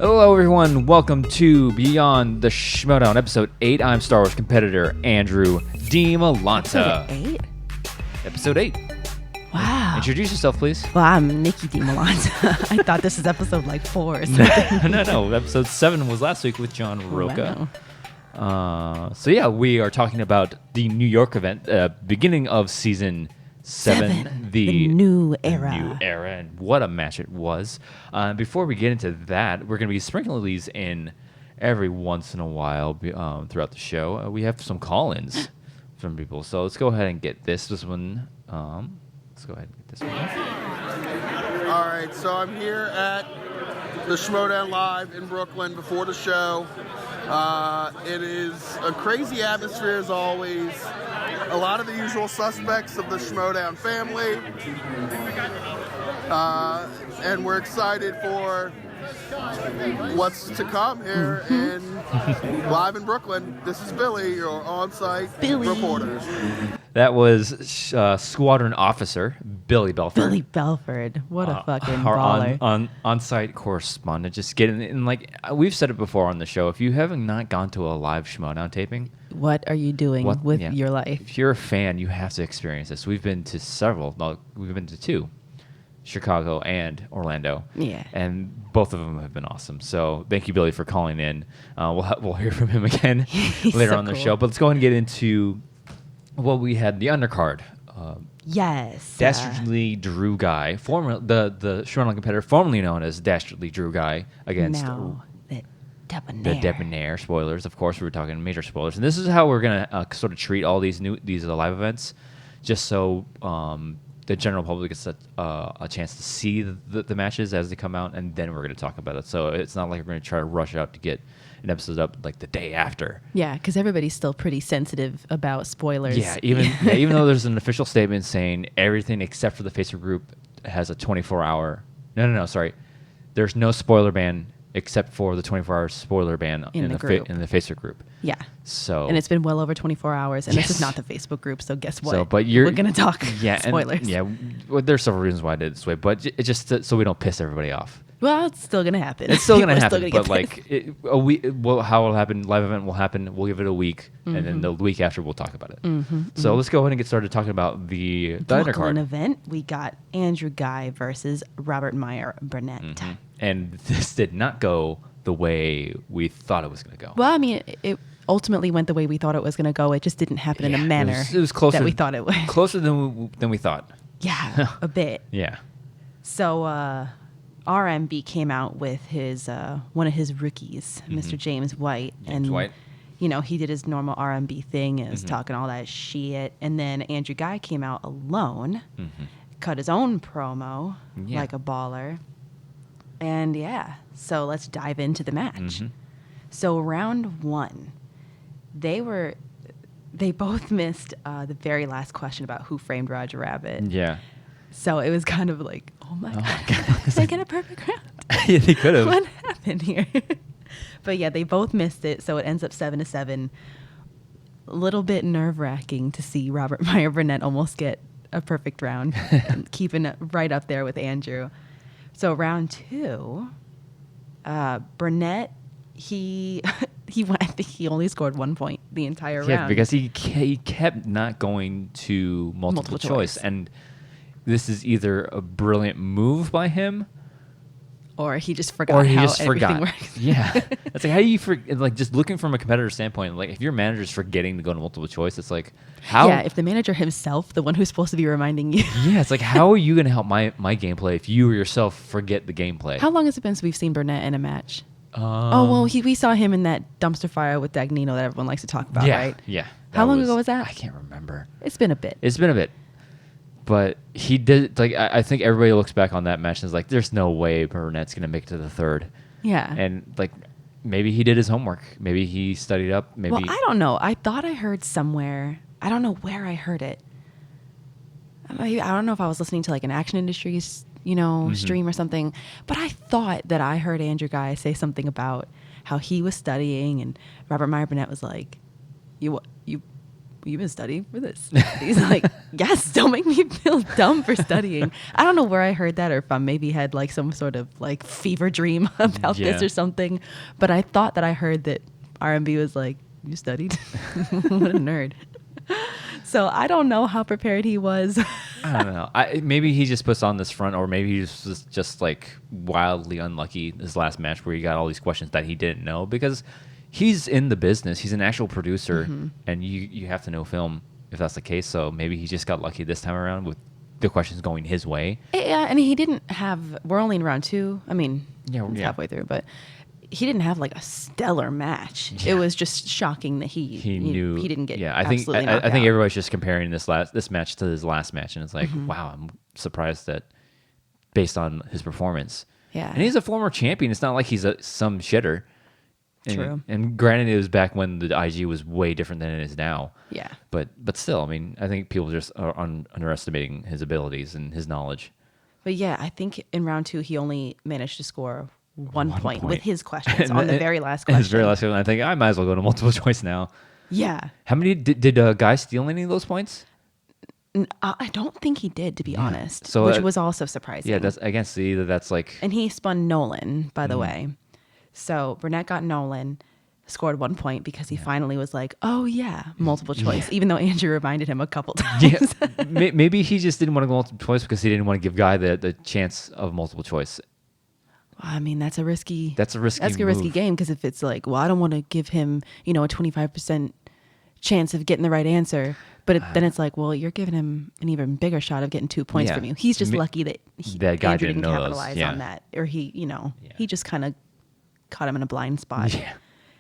Hello, everyone. Welcome to Beyond the Schmoedown, Episode 8. I'm Star Wars competitor Andrew Dimalanta. Episode 8? Episode 8. Wow. Introduce yourself, please. Well, I'm Nicki Dimalanta. I thought this was episode like 4 or something. No. Episode 7 was last week with John Roca. Wow. We are talking about the New York event, beginning of season 7, the new era. New era, and what a match it was. Before we get into that, we're going to be sprinkling these in every once in a while throughout the show. We have some call-ins from people, so let's go ahead and get this one. Let's go ahead and get this one. All right, so I'm here at the Schmoedown Live in Brooklyn before the show. It is a crazy atmosphere as always. A lot of the usual suspects of the Schmoedown family. And we're excited for what's to come here live in Brooklyn. This is Billy, your on-site reporter. That was Squadron Officer Billy Belford. Billy Belford. What a fucking our baller. on-site correspondent. Just getting in, like we've said it before on the show. If you haven't not gone to a live Schmoedown taping, what are you doing with your life? If you're a fan, you have to experience this. We've been to several. Well, we've been to 2. Chicago and Orlando. Yeah. And both of them have been awesome. So thank you, Billy, for calling in. We'll hear from him again later on the show. But let's go ahead and get into what we had, the undercard. Yes. Dastardly Drew Guy, the Schmoedown competitor, formerly known as Dastardly Drew Guy, against the Debonair. The Debonair. Spoilers, of course. We were talking major spoilers. And this is how we're going to sort of treat all these live events, just so the general public gets a chance to see the matches as they come out, and then we're going to talk about it. So it's not like we're going to try to rush out to get an episode up like the day after. Yeah, because everybody's still pretty sensitive about spoilers. Yeah, even though there's an official statement saying everything except for the Facebook group has a 24-hour. No, sorry. There's no spoiler ban except for the 24-hour spoiler ban in the Facebook group. Yeah. So, and it's been well over 24 hours, and this is not the Facebook group, so guess what? So, we're going to talk spoilers. There's several reasons why I did it this way, but it's just so we don't piss everybody off. Well, it's still going to happen. It's still going to happen, but a week, how it'll happen, live event will happen, we'll give it a week, and then the week after we'll talk about it. So let's go ahead and get started talking about the undercard. Event, we got Andrew Guy versus Robert Meyer Burnett. And this did not go the way we thought it was going to go. Well, I mean, it ultimately went the way we thought it was going to go. It just didn't happen in a manner it was closer, that we thought it would. Closer than we thought. Yeah, a bit. Yeah. So RMB came out with his one of his rookies, Mr. James White. White. You know, he did his normal R&B thing and was talking all that shit. And then Andrew Guy came out alone, cut his own promo like a baller. And so let's dive into the match. So round 1, they both missed the very last question about who framed Roger Rabbit. Yeah. So it was kind of like, oh my God, did they get a perfect round? Yeah, they could have. What happened here? But yeah, they both missed it, so it ends up 7-7. A little bit nerve-wracking to see Robert Meyer Burnett almost get a perfect round, keeping it right up there with Andrew. So round 2, Burnett, he went, I think he only scored 1 point the entire round. Yeah, because he kept not going to multiple choice. And this is either a brilliant move by him, or he just forgot everything works. Yeah. It's like, how do you just looking from a competitor standpoint, like if your manager's forgetting to go to multiple choice, it's like, how? Yeah, if the manager himself, the one who's supposed to be reminding you. Yeah, it's like, how are you going to help my gameplay if you yourself forget the gameplay? How long has it been since we've seen Burnett in a match? We saw him in that dumpster fire with Dagnino that everyone likes to talk about, right? Yeah. How long ago was that? I can't remember. It's been a bit. But he did, I think everybody looks back on that match and is like, there's no way Burnett's going to make it to the 3rd. Yeah. And, maybe he did his homework. Maybe he studied up. Maybe. Well, I don't know. I thought I heard somewhere. I don't know where I heard it. I don't know if I was listening to, an Action Industries, stream or something. But I thought that I heard Andrew Guy say something about how he was studying, and Robert Meyer Burnett was like, you you've been studying for this? He's like, yes, don't make me feel dumb for studying. I don't know where I heard that, or if I maybe had like some sort of like fever dream about this or something. But I thought that I heard that R&B was like, you studied? What a nerd. So I don't know how prepared he was. I don't know. Maybe he just puts on this front, or maybe he was just like wildly unlucky this last match where he got all these questions that he didn't know, because he's in the business. He's an actual producer, and you have to know film if that's the case. So maybe he just got lucky this time around with the questions going his way. Yeah, and he didn't have. We're only in round 2. I mean, it's halfway through, but he didn't have like a stellar match. Yeah. It was just shocking that he knew he didn't get. Yeah, I think everybody's just comparing this match to his last match, and it's like, wow, I'm surprised that based on his performance. Yeah, and he's a former champion. It's not like he's some shitter. True. And granted, it was back when the IG was way different than it is now. Yeah. But still, I mean, I think people just are underestimating his abilities and his knowledge. But yeah, I think in round 2 he only managed to score one point with his questions on the very last question. His very last question. I think I might as well go to multiple choice now. Yeah. How many did Guy steal any of those points? I don't think he did, to be honest. So which was also surprising. Yeah, that's like. And he spun Nolan, by the way. So Burnett got Nolan, scored 1 point because he finally was like, oh yeah, multiple choice, even though Andrew reminded him a couple times. Yeah. Maybe he just didn't want to go multiple choice because he didn't want to give Guy the chance of multiple choice. I mean, that's a risky move. game, because if it's like, well, I don't want to give him, a 25% chance of getting the right answer, but then it's like, well, you're giving him an even bigger shot of getting 2 points from you. He's just lucky that Guy Andrew didn't know capitalize on that, or he just kind of caught him in a blind spot. Yeah.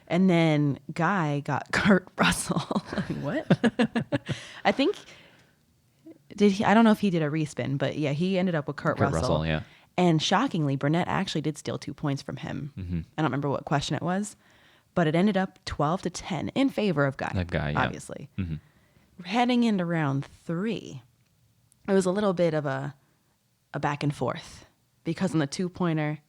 And then Guy got Kurt Russell. What? I think I don't know if he did a respin, but yeah, he ended up with Kurt Russell. Yeah. And shockingly, Burnett actually did steal 2 points from him. I don't remember what question it was, but it ended up 12-10 in favor of Guy. Obviously. Heading into round 3, it was a little bit of a back and forth, because on the 2-pointer,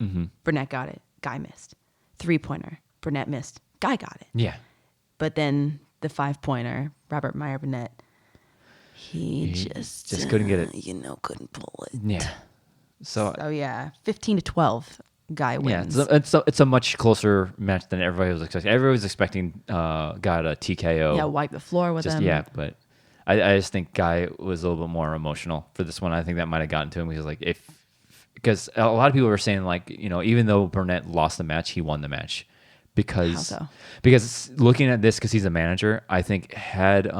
Burnett got it, Guy missed. 3-pointer, Burnett missed, Guy got it. Yeah. But then the 5-pointer, Robert Meyer Burnett, he just couldn't get it. Couldn't pull it. Yeah. So yeah, 15-12, Guy wins. Yeah, it's a much closer match than everybody was expecting. Everybody was expecting Guy to TKO. Yeah, wipe the floor with him. Yeah, but I just think Guy was a little bit more emotional for this one. I think that might have gotten to him because a lot of people were saying, like, even though Burnett lost the match, he won the match because How so? Because looking at this, because he's a manager, I think he had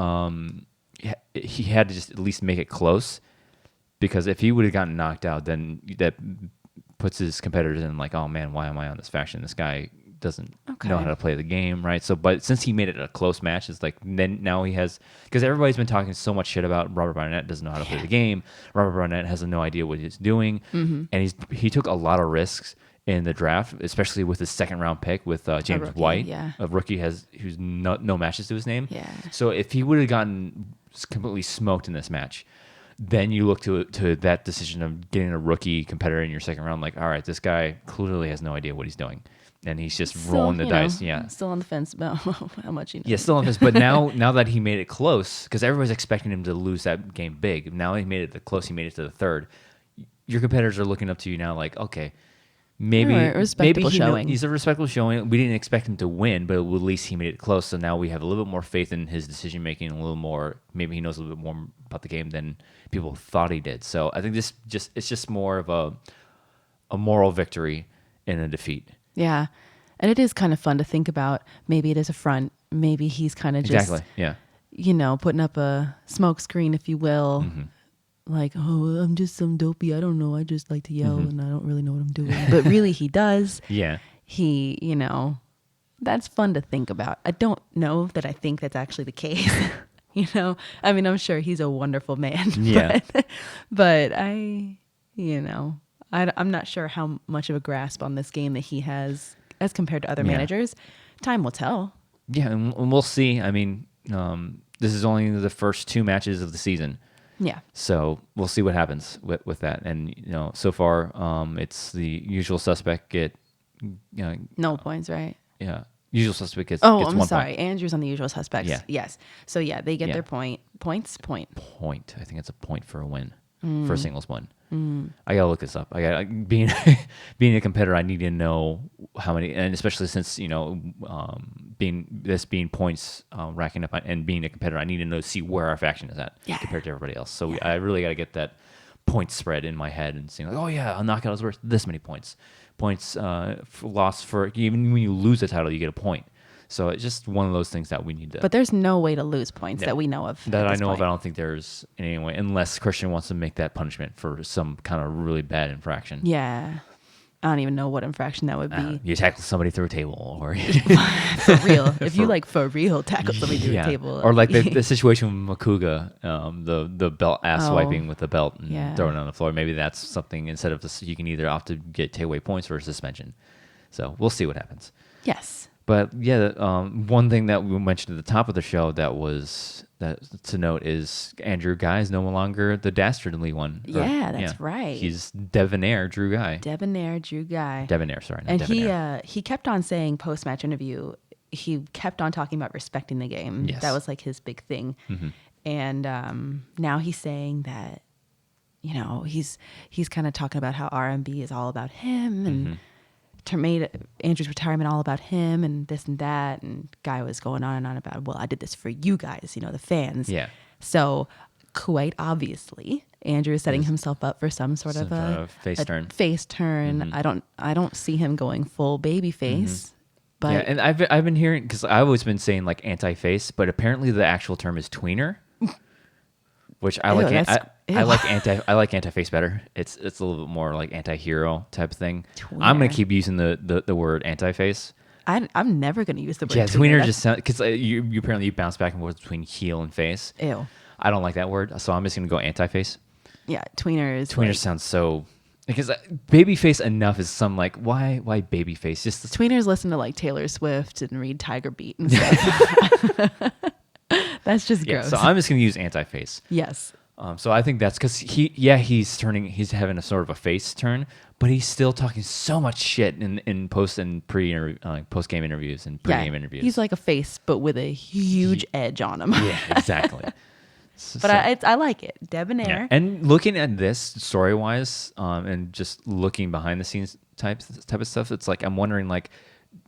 to just at least make it close. Because if he would have gotten knocked out, then that puts his competitors in like, oh man, why am I on this faction? This guy doesn't know how to play the game, right? So, but since he made it a close match, it's like then now he has, because everybody's been talking so much shit about Robert Barnett doesn't know how to play the game. Robert Barnett has no idea what he's doing, and he took a lot of risks in the draft, especially with his second round pick with James White, a rookie who's no matches to his name. Yeah. So if he would have gotten completely smoked in this match, then you look to that decision of getting a rookie competitor in your second round, like, all right, this guy clearly has no idea what he's doing, and he's just rolling the dice. Yeah, still on the fence about how much he knows. Yeah, still on the fence. But now that he made it close, because everybody's expecting him to lose that game big. Now he made it close. He made it to the third. Your competitors are looking up to you now, like, okay, maybe he's a respectable showing. We didn't expect him to win, but at least he made it close. So now we have a little bit more faith in his decision making, a little more. Maybe he knows a little bit more about the game than people thought he did. So I think it's just more of a moral victory in a defeat. Yeah, and it is kind of fun to think about. Maybe it is a front. Maybe he's kind of just putting up a smoke screen, if you will. Like, oh, I'm just some dopey. I don't know. I just like to yell and I don't really know what I'm doing. But really, he does. Yeah. He, that's fun to think about. I don't know that I think that's actually the case. I mean, I'm sure he's a wonderful man. Yeah. But I'm not sure how much of a grasp on this game that he has as compared to other managers. Time will tell. Yeah, and we'll see. I mean, this is only the first 2 matches of the season. Yeah. So we'll see what happens with that. And, so far, it's the usual suspect get, no points, right? Yeah. Usual Suspect gets Oh, gets I'm 1 sorry. point. Andrew's on the Usual Suspects. Yeah. Yes. So yeah, they get Yeah. their points. Point. I think it's a point for a win. Mm. For a singles win. I gotta look this up. I got being being a competitor. I need to know how many, and especially since being points racking up and being a competitor, I need to know see where our faction is at compared to everybody else. So I really got to get that point spread in my head and seeing like, oh yeah, a knockout is worth this many points. Points lost for even when you lose a title, you get a point. So it's just one of those things that we need to. But there's no way to lose points that we know of. That I know of, I don't think there's any way, unless Christian wants to make that punishment for some kind of really bad infraction. Yeah. I don't even know what infraction that would be. You tackle somebody through a table, or For real. If you like for real tackle somebody through a table. or like the situation with Makuga, the belt ass swiping with the belt and throwing it on the floor. Maybe that's something instead of this, you can either opt to get takeaway points or suspension. So we'll see what happens. Yes. But yeah, one thing that we mentioned at the top of the show that to note is Andrew Guy is no longer the dastardly one. Yeah, that's right. He's Debonair Drew Guy. Debonair Drew Guy. Debonair, sorry. And Debonair. he kept on saying post-match interview, he kept on talking about respecting the game. Yes. That was like his big thing. Mm-hmm. And now he's saying that, he's kind of talking about how R&B is all about him and made Andrew's retirement all about him and this and that. And Guy was going on and on about, well, I did this for you guys, the fans. Yeah. So quite obviously, Andrew is setting himself up for some sort of a face turn. Face turn. I don't see him going full baby face. But yeah, and I've been hearing, because I've always been saying like anti-face, but apparently the actual term is tweener, which I like. I like anti-face better. It's a little bit more like anti-hero type of thing. Tweener. I'm gonna keep using the word anti-face. I'm never gonna use the word. Yeah, tweener just sounds, because you apparently you bounce back and forth between heel and face. Ew. I don't like that word, so I'm just gonna go anti-face. Yeah, tweener sounds so, because babyface enough is some like why babyface? Just tweeners listen to like Taylor Swift and read Tiger Beat and stuff. That's just gross. So I'm just gonna use anti-face. Yes. So I think that's because he's having a sort of a face turn, but he's still talking so much shit in post and post game interviews and pre game interviews. He's like a face, but with a huge edge on him. Yeah, exactly. But I like it, Debonair. Yeah. And looking at this story wise, and just looking behind the scenes type of stuff, it's like I'm wondering like,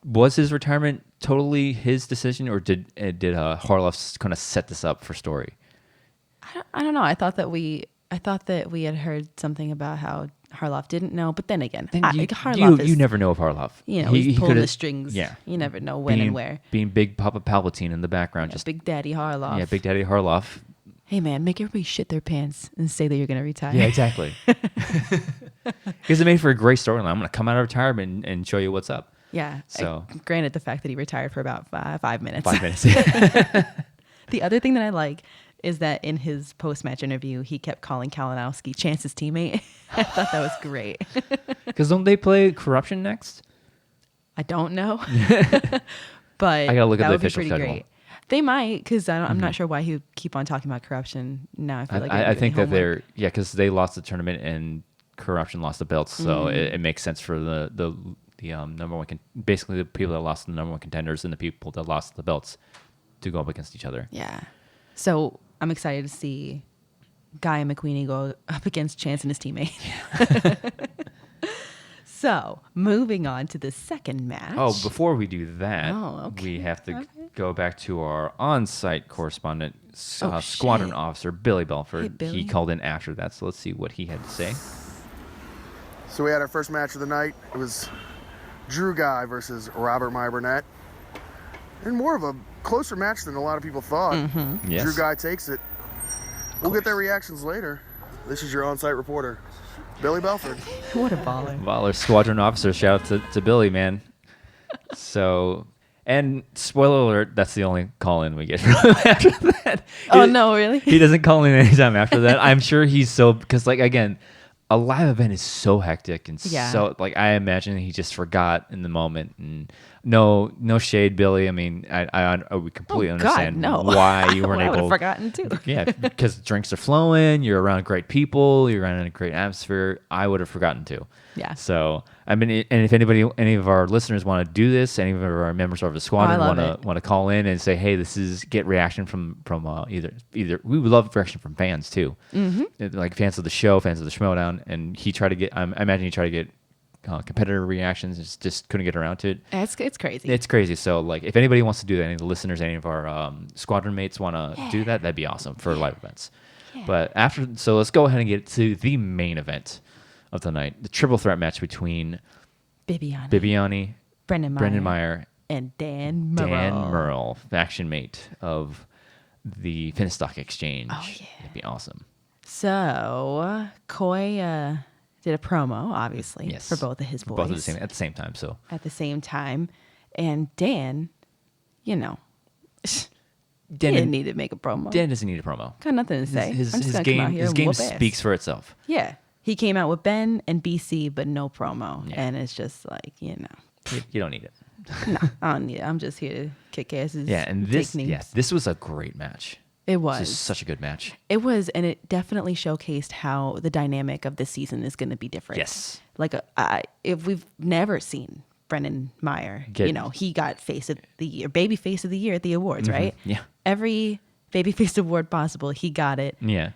was his retirement totally his decision, or did Harloff kind of set this up for story? I don't know. I thought that we had heard something about how Harloff didn't know, but then again, Harloff you never know of Harloff. He's pulling the strings. Yeah, you never know when and where. Being Big Papa Palpatine in the background, just Big Daddy Harloff. Yeah, Big Daddy Harloff. Hey man, make everybody shit their pants and say that you're gonna retire. Yeah, exactly. Because it made for a great storyline. I'm gonna come out of retirement and show you what's up. Yeah. So granted, the fact that he retired for about 5 minutes. 5 minutes. The other thing that I like is that in his post-match interview, he kept calling Kalinowski Chance's teammate. I thought that was great. Because don't they play Corruption next? I don't know. But I gotta look at that the would be official pretty schedule. great. They might, because I'm not sure why he would keep on talking about Corruption. Now I feel like I think that because they lost the tournament and Corruption lost the belts, so it makes sense for the number one, basically the people that lost the number one contenders and the people that lost the belts to go up against each other. Yeah. So I'm excited to see Guy and McQueenie go up against Chance and his teammate. So moving on to the second match. Oh, before we do that, okay. we have to go back to our on-site correspondent, squadron officer, Billy Belford. Hey, Billy. He called in after that, so let's see what he had to say. So we had our first match of the night. It was Drew Guy versus Robert My Burnett. And more of a closer match than a lot of people thought. Mm-hmm. Yes. Drew Guy takes it. We'll get their reactions later. This is your on-site reporter, Billy Belford. What a baller. Baller squadron officer. Shout out to Billy, man. So, and spoiler alert, that's the only call-in we get from him after that. Oh, no, really? He doesn't call in anytime after that. I'm sure he's so, because like, again, a live event is so hectic and so, like, I imagine he just forgot in the moment. And no shade, Billy. I mean, I would completely understand why you weren't I would able. have forgotten too. Yeah, because drinks are flowing. You're around great people. You're around a great atmosphere. I would have forgotten too. Yeah. So I mean, and if any of our listeners want to do this, any of our members of the squadron want to call in and say, hey, get reaction from either we would love reaction from fans too, like fans of the show, fans of the Schmoedown, and I imagine he tried to get competitor reactions, just couldn't get around to it. It's crazy. It's crazy. So like, if anybody wants to do that, any of the listeners, any of our squadron mates want to do that, that'd be awesome for live events. Yeah. But so let's go ahead and get to the main event of the night, the triple threat match between Bibiani, Brendan Meyer, and Dan Murrell. Dan Murrell, faction mate of the Finstock Exchange. Oh yeah, it'd be awesome. So Coy did a promo, obviously, for both of his boys. Both at the same time. So at the same time, and Dan, he didn't need to make a promo. Dan doesn't need a promo. Got nothing to say. His game speaks for itself. Yeah, he came out with Ben and BC, but no promo, and it's just like you don't need it. No, I don't need it. I'm just here to kick asses. Yeah, and this was a great match. It was. This is such a good match. It was, and it definitely showcased how the dynamic of this season is going to be different. Yes. Like, if we've never seen Brendan Meyer, he got face of the year, baby face of the year at the awards, right? Yeah. Every baby face award possible, he got it. Yeah.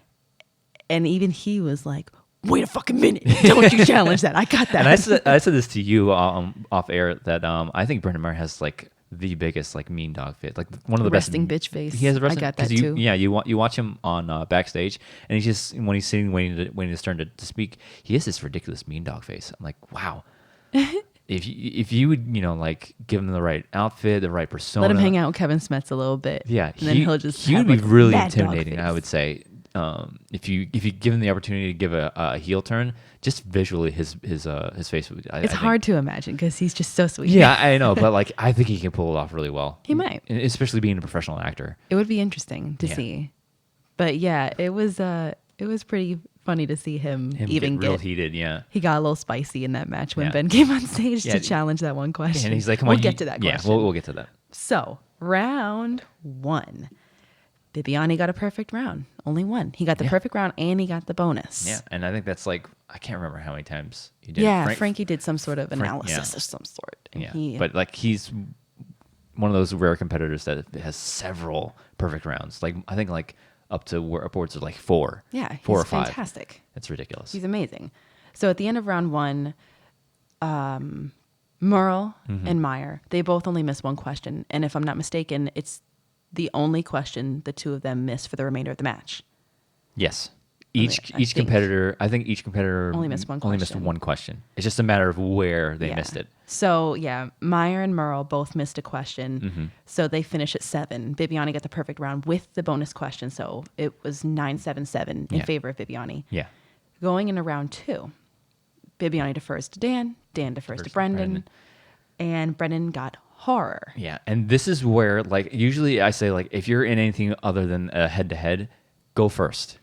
And even he was like, wait a fucking minute. Don't you challenge that. I got that. And I said this to you off air that I think Brendan Meyer has like the biggest like mean dog fit, like one of the resting best bitch face. He has a resting. I got that too. Yeah, you watch him on backstage, and he's just when he's sitting waiting his turn to speak, he has this ridiculous mean dog face. I'm like, wow. if you would like give him the right outfit, the right persona, let him hang out with Kevin Smets a little bit. Yeah, and then he would be really intimidating. I would say. If you give him the opportunity to give a heel turn, just visually his face would. It's hard to imagine because he's just so sweet. Yeah, I know, but like I think he can pull it off really well. He might, especially being a professional actor. It would be interesting to see, but yeah, it was pretty funny to see him even get real heated. Yeah, he got a little spicy in that match when Ben came on stage to challenge that one question. And he's like, "Come on, we'll get to that question." Yeah, we'll get to that. So round 1. Bibiani got a perfect round. Only one. He got the perfect round and he got the bonus. Yeah, and I think that's like, I can't remember how many times he did. Yeah, Frankie did some sort of analysis of some sort. And but like he's one of those rare competitors that has several perfect rounds. Like I think like up to upwards of like 4. Yeah, 4 or 5. Fantastic. That's ridiculous. He's amazing. So at the end of round 1, Murrell and Meyer, they both only missed one question. And if I'm not mistaken, it's the only question the two of them missed for the remainder of the match. Yes. Each competitor only missed one question. It's just a matter of where they missed it. So, yeah, Meyer and Murrell both missed a question. So they finished at 7. Bibiani got the perfect round with the bonus question. So it was 9-7-7 in favor of Bibiani. Yeah. Going into round 2, Bibiani defers to Dan defers to Brendan, and Brendan got horror. Yeah, and this is where, like, usually I say, like, if you're in anything other than a head-to-head, go first.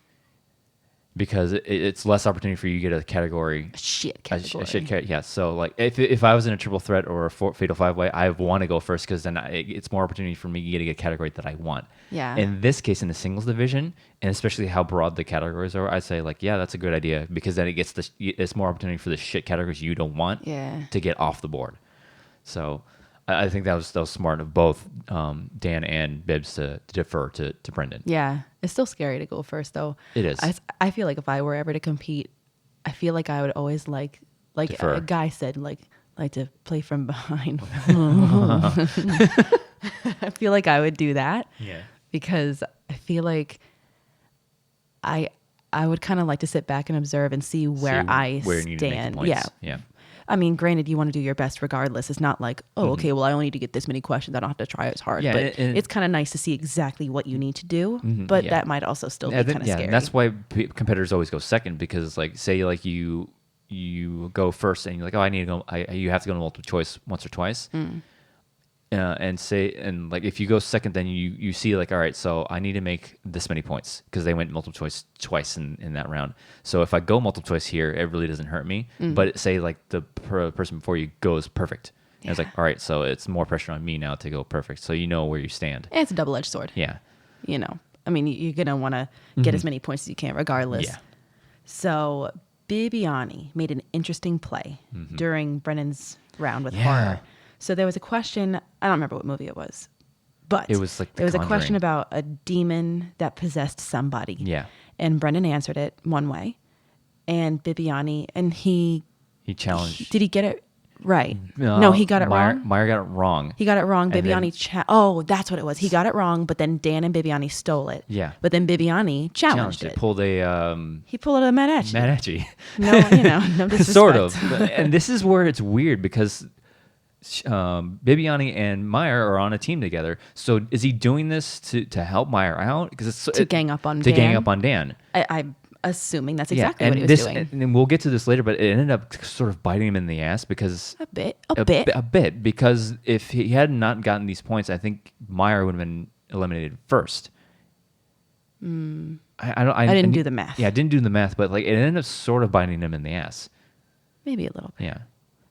Because it's less opportunity for you to get a category. A shit category. Yeah, so, like, if I was in a triple threat or a fatal five-way, I want to go first because then it's more opportunity for me to get a category that I want. Yeah. In this case, in the singles division, and especially how broad the categories are, I say, like, yeah, that's a good idea because then it's more opportunity for the shit categories you don't want to get off the board. So I think that was smart of both Dan and Bibbs to defer to Brendan. Yeah. It's still scary to go first, though. It is. I feel like if I were ever to compete, I feel like I would always like defer. A guy said, like to play from behind. I feel like I would do that. Yeah. Because I feel like I would kind of like to sit back and observe and see where I stand. You make the points. Yeah. I mean, granted, you want to do your best regardless. It's not like, okay, well, I only need to get this many questions. I don't have to try as hard. Yeah, but it's kind of nice to see exactly what you need to do. But that might also still be kind of scary. And that's why competitors always go second because, like, say, like you go first and you're like, oh, I need to go. You have to go to multiple choice once or twice. And like if you go second, then you see like, all right, so I need to make this many points because they went multiple choice twice in that round. So if I go multiple choice here, it really doesn't hurt me. But say like the person before you goes perfect, And it's like, all right, so it's more pressure on me now to go perfect. So you know where you stand. It's a double-edged sword. Yeah. You know, I mean, you're going to want to get as many points as you can regardless. Yeah. So Bibiani made an interesting play during Brennan's round with horror. So there was a question, I don't remember what movie it was, but it was like it was a question about a demon that possessed somebody. Yeah. And Brennan answered it one way, and Bibiani, and he challenged. Did he get it right? No, he got it wrong. Meyer got it wrong. He got it wrong. Bibiani that's what it was. He got it wrong, but then Dan and Bibiani stole it. Yeah. But then Bibiani challenged it. Pulled a he pulled a Madachi. No, no disrespect. Sort of. And this is where it's weird because Bibiani and Meyer are on a team together. So is he doing this to help Meyer out? Because it's to gang up on Dan. To gang up on Dan. I'm assuming that's exactly what he was doing. And we'll get to this later, but it ended up sort of biting him in the ass because a bit. Because if he had not gotten these points, I think Meyer would have been eliminated first. I didn't do the math. Yeah, I didn't do the math, but like it ended up sort of biting him in the ass. Maybe a little bit. Yeah.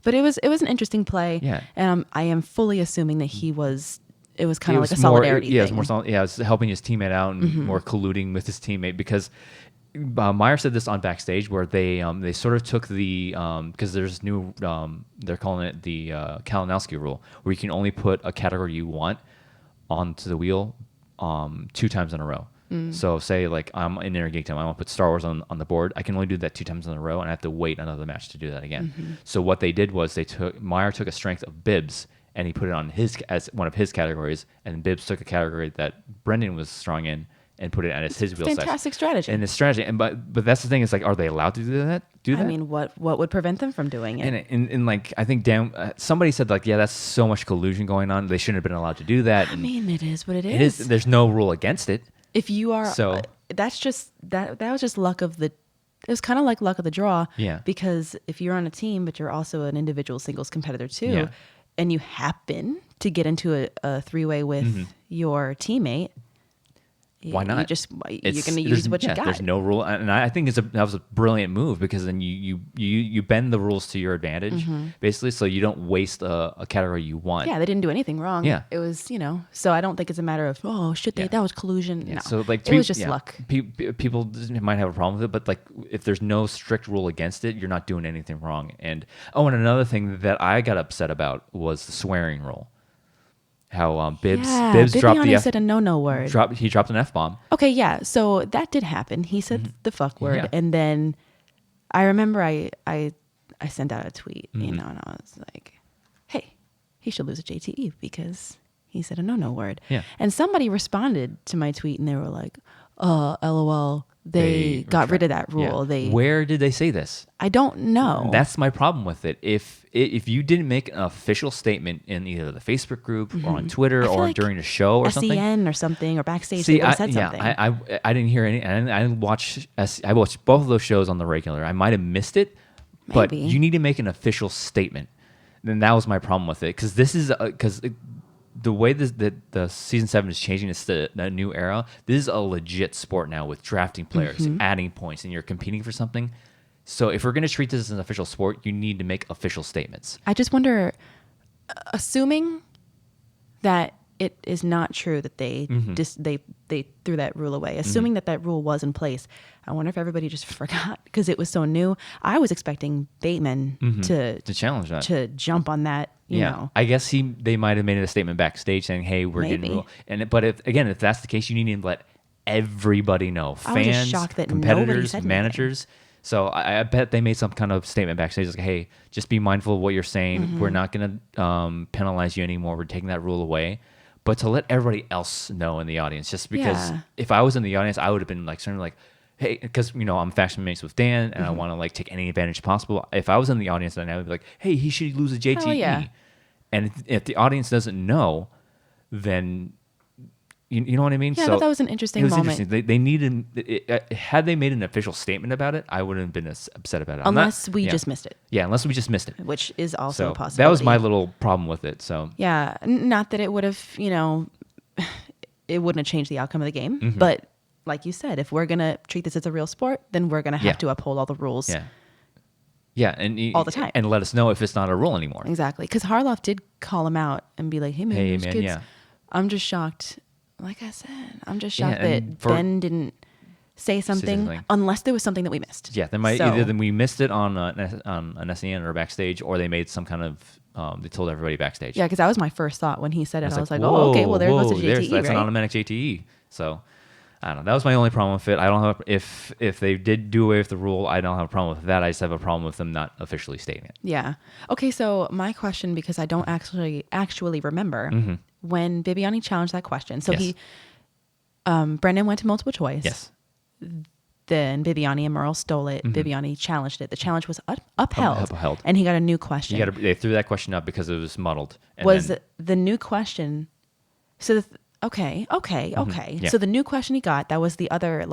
But it was an interesting play. Yeah. And I am fully assuming that it was kind of like a solidarity thing. Yeah, it was more it was helping his teammate out and more colluding with his teammate because Meyer said this on backstage where they sort of took the because there's new they're calling it the Kalinowski rule where you can only put a category you want onto the wheel 2 times in a row. So say like I'm in Inner Geek Time, I want to put Star Wars on the board. I can only do that 2 times in a row, and I have to wait another match to do that again. So what they did was Meyer took a strength of Bibbs and he put it on as one of his categories, and Bibbs took a category that Brendan was strong in and put it as his wheel size. Fantastic strategy. And the strategy, but that's the thing is like, are they allowed to do that? I mean, what would prevent them from doing it? And like I think somebody said like, yeah, that's so much collusion going on. They shouldn't have been allowed to do that. I mean, it is what it is. It is. There's no rule against it. If you are, that's just that was just luck of the. It was kind of like luck of the draw. Yeah. Because if you're on a team, but you're also an individual singles competitor too, and you happen to get into a 3-way with your teammate. Why not? You're going to use what you got. There's no rule, and I think that was a brilliant move because then you bend the rules to your advantage, basically, so you don't waste a category you want. Yeah, they didn't do anything wrong. Yeah, it was so I don't think it's a matter of that was collusion. Yeah. No, so like it was just luck. People might have a problem with it, but like if there's no strict rule against it, you're not doing anything wrong. And another thing that I got upset about was the swearing rule. How Bibbs dropped the said a no word. He dropped an F-bomb. Okay, yeah. So that did happen. He said the fuck word, and then I remember I sent out a tweet, and I was like, "Hey, he should lose a JTE because he said a no word." Yeah. And somebody responded to my tweet, and they were like, LOL. They got rid of that rule. Yeah. Where did they say this? I don't know. That's my problem with it. If you didn't make an official statement in either the Facebook group or on Twitter or like during a show or something, SEN or something, or backstage, they said something. I didn't hear any. I watched both of those shows on the regular. I might have missed it, but you need to make an official statement. Then that was my problem with it because this is the way the season 7 is changing, it's the new era. This is a legit sport now with drafting players, adding points, and you're competing for something. So if we're going to treat this as an official sport, you need to make official statements. I just wonder, assuming that it is not true that they they threw that rule away, assuming that rule was in place, I wonder if everybody just forgot because it was so new. I was expecting Bateman to challenge that, to jump on that. You know. I guess they might have made a statement backstage saying, "Hey, we're getting rule." But if that's the case, you need to let everybody know, fans, competitors, managers. So I bet they made some kind of statement backstage like, "Hey, just be mindful of what you're saying. We're not going to penalize you anymore. We're taking that rule away." But to let everybody else know in the audience, just because if I was in the audience, I would have been like, certainly like, hey, because I'm faction mates with Dan, and I want to like take any advantage possible. If I was in the audience, then I would be like, hey, he should lose a JTE. Oh, yeah. And if the audience doesn't know, then you know what I mean. Yeah, so that was an interesting moment. Interesting. They needed had they made an official statement about it, I wouldn't have been as upset about it. Unless we just missed it. Yeah, unless we just missed it, which is also a possibility. That was my little problem with it. So yeah, not that it would have, it wouldn't have changed the outcome of the game, but. Like you said, if we're going to treat this as a real sport, then we're going to have to uphold all the rules. Yeah. Yeah, and all the time. and let us know if it's not a rule anymore. Exactly, because Harloff did call him out and be like, "Hey man, Hey, those man, kids." yeah. I'm just shocked. Like I said, I'm just Yeah, shocked and that Ben didn't say something, something. unless there was something that we missed. Yeah, they might So- either we missed it on an SEN or backstage, or they made some kind of they told everybody backstage. Yeah, because that was my first thought when he said it. I was like, whoa, "Oh, okay, well there goes the whoa, JTE, that's right?" an automatic JTE. So I don't know. That was my only problem with it. I don't have if they did do away with the rule, I don't have a problem with that. I just have a problem with them not officially stating it. Yeah. Okay, so my question, because I don't actually remember when Bibiani challenged that question. So Yes. he, Brendan went to multiple choice. Yes. Then Bibiani and Merle stole it. Bibiani challenged it. The challenge was upheld. Upheld. And he got a new question. They threw that question up because it was muddled. And Was then, the new question? So okay. Yeah. So the new question he got, that was the other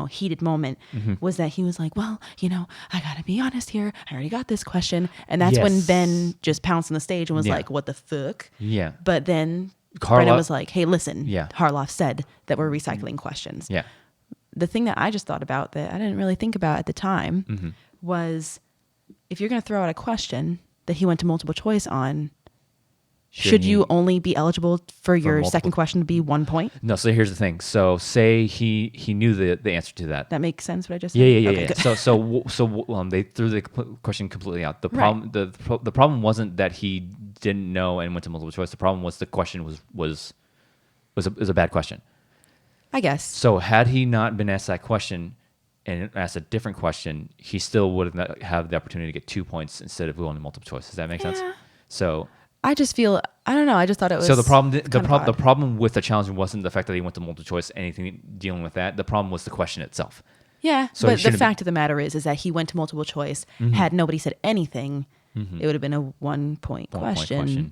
heated moment, was that he was like, "Well, I gotta be honest here. I already got this question," and that's when Yes. Ben just pounced on the stage and was Yeah. like, "What the fuck?" Yeah. But then Harloff- Brendan was like, "Hey, listen, Yeah. Harloff said that we're recycling questions." Yeah. The thing that I just thought about that I didn't really think about at the time was, if you're going to throw out a question that he went to multiple choice on, should you only be eligible for your multiple- second question to be 1 point? No, so here's the thing. So say he knew the answer to that. That makes sense what I just said? Yeah. Okay, good. So they threw the question completely out. The problem the problem wasn't that he didn't know and went to multiple choice. The problem was the question was a bad question. I guess. So had he not been asked that question and asked a different question, he still would have the opportunity to get 2 points instead of going to multiple choice. Does that make sense? Yeah. So I just feel, I don't know. I just thought it was. so the problem kind of odd. the problem with the challenge wasn't the fact that he went to multiple choice, anything dealing with that. The problem was the question itself. Yeah, So it but the shouldn't fact of the matter is that he went to multiple choice. Had nobody said anything, it would have been a 1 point 1 point question.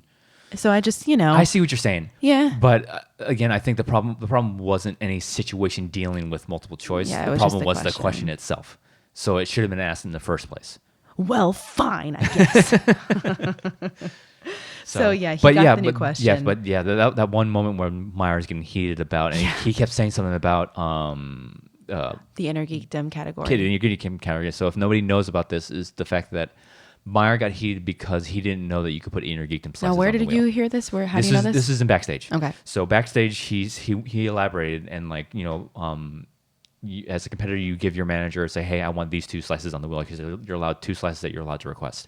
So I just, I see what you're saying. Yeah. But again, I think the problem wasn't any situation dealing with multiple choice. Yeah, it the was problem just was the the question itself. So it should have been asked in the first place. Well, fine, I guess. So yeah, he got the new question. Yes, but yeah, that one moment where Myers getting heated about, and he kept saying something about The inner geekdom category. kid in your goody Kim category. So if nobody knows about this, is the fact that Meyer got heated because he didn't know that you could put inner geekdom slices Now, where on the did wheel. you hear this? How do you know this? This is in backstage. Okay. So backstage, he elaborated and as a competitor, you give your manager, say, hey, I want these 2 slices on the wheel, because you're allowed 2 slices that you're allowed to request.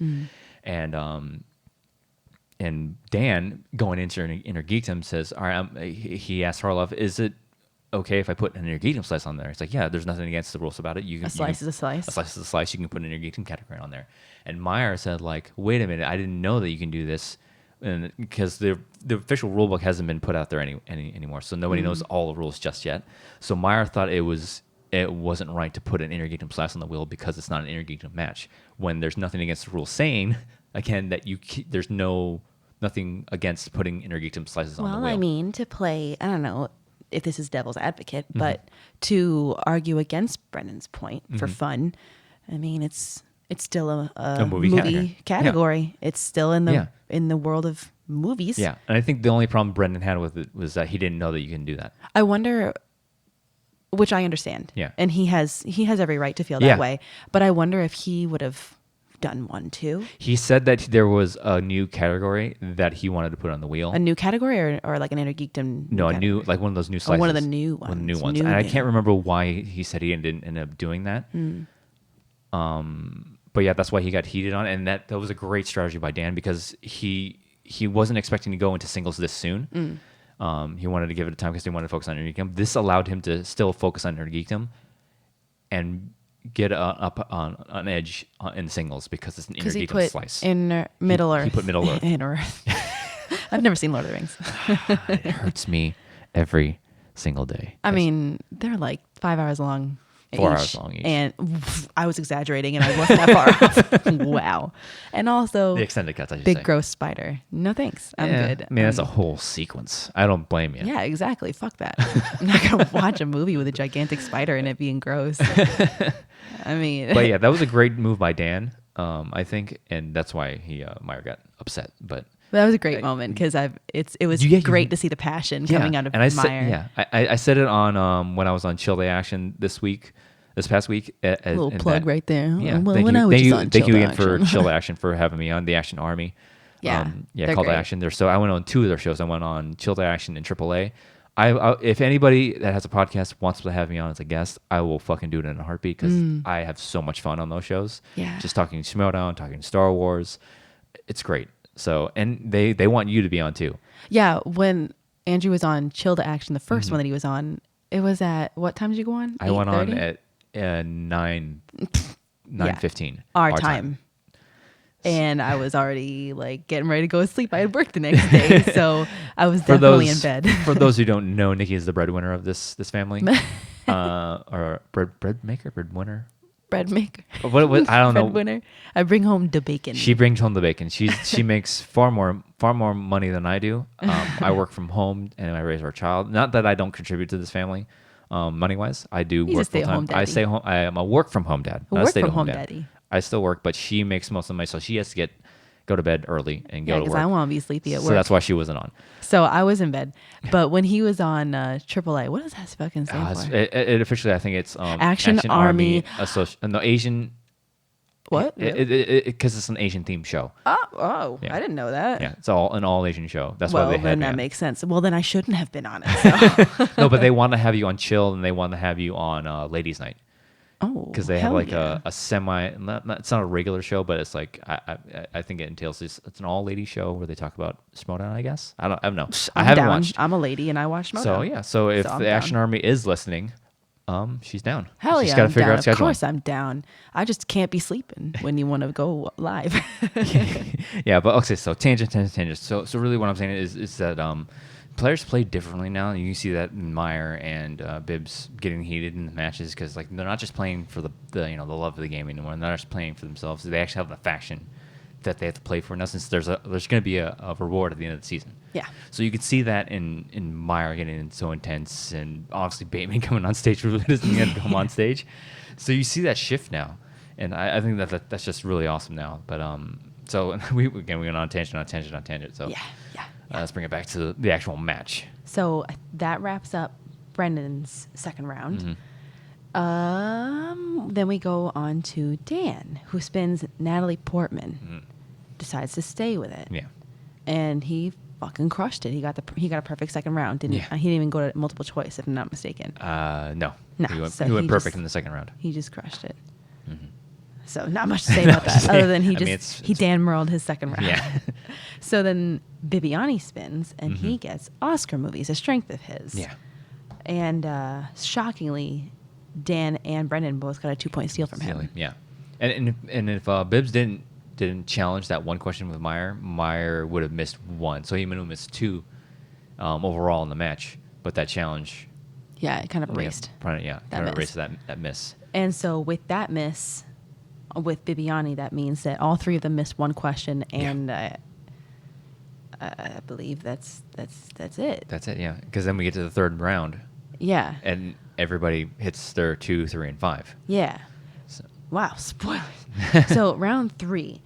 And Dan, going into inner geekdom, says, all right, he asked Harloff, is it okay if I put an inner geekdom slice on there? It's like, yeah, there's nothing against the rules about it. A slice is a slice. A slice is a slice. You can put an inner geekdom category on there. And Meyer said, like, wait a minute, I didn't know that you can do this, and because the official rule book hasn't been put out there anymore, so nobody knows all the rules just yet. So Meyer thought it wasn't right to put an inner geekdom slice on the wheel because it's not an inner geekdom match, when there's nothing against the rule saying, again, that there's nothing against putting inner geekdom slices on the wheel. Well, I mean, to play, I don't know if this is devil's advocate, but to argue against Brennan's point for fun, I mean, it's still a movie category. Yeah. It's still in the world of movies. Yeah, and I think the only problem Brendan had with it was that he didn't know that you can do that. I wonder, which I understand. Yeah. And he has every right to feel that way. But I wonder if he would have done one too. He said that there was a new category that he wanted to put on the wheel. A new category or like an inner geekdom? No, a category? new, like one of those new slices. One of the new ones. One of the new ones. And I can't remember why he said he didn't end up doing that. But yeah, that's why he got heated on it. And that was a great strategy by Dan, because he wasn't expecting to go into singles this soon. He wanted to give it a time because he wanted to focus on Inner Geekdom. This allowed him to still focus on Inner Geekdom get up on an edge in singles, because it's an Inner Geekdom slice. Middle Earth. He put Middle Earth. Inner Earth. I've never seen Lord of the Rings. It hurts me every single day. I mean, they're like 5 hours long. 4 hours long each. And I was exaggerating, and I wasn't that far off. Wow. And also, the extended cuts, I should big say. gross spider. No thanks. I'm good. I mean, that's a whole sequence. I don't blame you. Yeah, exactly. Fuck that. I'm not going to watch a movie with a gigantic spider in it being gross. I mean. But yeah, that was a great move by Dan, I think. And that's why Meyer got upset. But that was a great moment, because it was great to see the passion coming out of Meyer. I said it on when I was on Chill Day Action this week. this past week. Little plug right there. Yeah, Well, thank when you, I was thank just you, on thank you Chilled again for Action. Chill Action for having me on the Action Army. Yeah, they're Call to great. Action. So I went on 2 of their shows. I went on Chill to Action and AAA. If anybody that has a podcast wants to have me on as a guest, I will fucking do it in a heartbeat because I have so much fun on those shows. Yeah. Just talking Schmoedown, talking Star Wars. It's great. So, and they want you to be on too. Yeah, when Andrew was on Chill to Action, the 1st Mm-hmm. one that he was on, it was at what time did you go on? I went on 8:30? at 9:15 our time. And I was already like getting ready to go to sleep. I had work the next day, so I was definitely in bed. For those who don't know, Nikki is the breadwinner of this family, or breadwinner. Bread maker. What I don't know. Breadwinner. I bring home the bacon. She brings home the bacon. She makes far more money than I do. I work from home and I raise our child. Not that I don't contribute to this family, money wise. I do He's a work full stay-at-home time. I daddy. stay home. I am a work from home dad. A Not work stay from at home home dad. daddy. I still work, but she makes most of the money, so she has to go to bed early and Yeah, go to because work. I want to be sleepy at So work. that's why she wasn't on. So I was in bed. But when he was on AAA, what does that fucking stand for? It officially, I think it's Action Army No, Asian. What? Because it's an Asian themed show. Oh, Yeah. I didn't know that. Yeah, it's an all Asian show. That's Well, why they had then me that on. makes sense. Well, then I shouldn't have been on it. So. No, but they want to have you on Chill, and they want to have you on Ladies Night Oh, because they have hell like yeah. a semi. It's not a regular show, but it's like I think it entails it's an all lady show where they talk about Schmoedown. I guess I don't know. I I'm haven't down. watched. I'm a lady and I watch Schmoedown. So yeah, so if I'm the down. Action Army is listening, she's down. Hell She's yeah, got to I'm figure down. out scheduling. Of course I'm down. I just can't be sleeping when you want to go live. Yeah, but okay, so tangent. So really, what I'm saying is that players play differently now. You can see that in Meyer and Bibbs getting heated in the matches because like they're not just playing for the love of the game anymore. They're not just playing for themselves. They actually have a faction that they have to play for. Now, since there's going to be a reward at the end of the season. Yeah. So you could see that in Meyer getting so intense, and obviously Bateman coming on stage really doesn't get to come on stage. So you see that shift now, and I think that's just really awesome now. But so we went on tangent. So yeah. let's bring it back to the actual match. So that wraps up Brendan's second round. Mm-hmm. Then we go on to Dan, who spins Natalie Portman. Decides to stay with it. Yeah. And he fucking crushed it. He got a perfect second round. He didn't even go to multiple choice, if I'm not mistaken. No. No, He went, so he went he perfect just- in the second round. He just crushed it. So not much to say about that, other than he Dan Merled his second round. Yeah. So then Bibiani spins, and he gets Oscar movies, a strength of his. Yeah. And shockingly, Dan and Brendan both got a 2-point steal from him. Yeah. And if Bibbs didn't challenge that one question with Meyer would have missed one. So he would have missed 2 overall in the match. But that challenge, Yeah, it kind of erased. kind of miss. erased that miss. And so with that miss, with Bibiani, that means that all 3 of them missed one question, and I believe that's it. That's it, yeah. Because then we get to the third round, Yeah. and everybody hits their 2, 3, and 5. Yeah. So, Wow, spoilers. So round 3,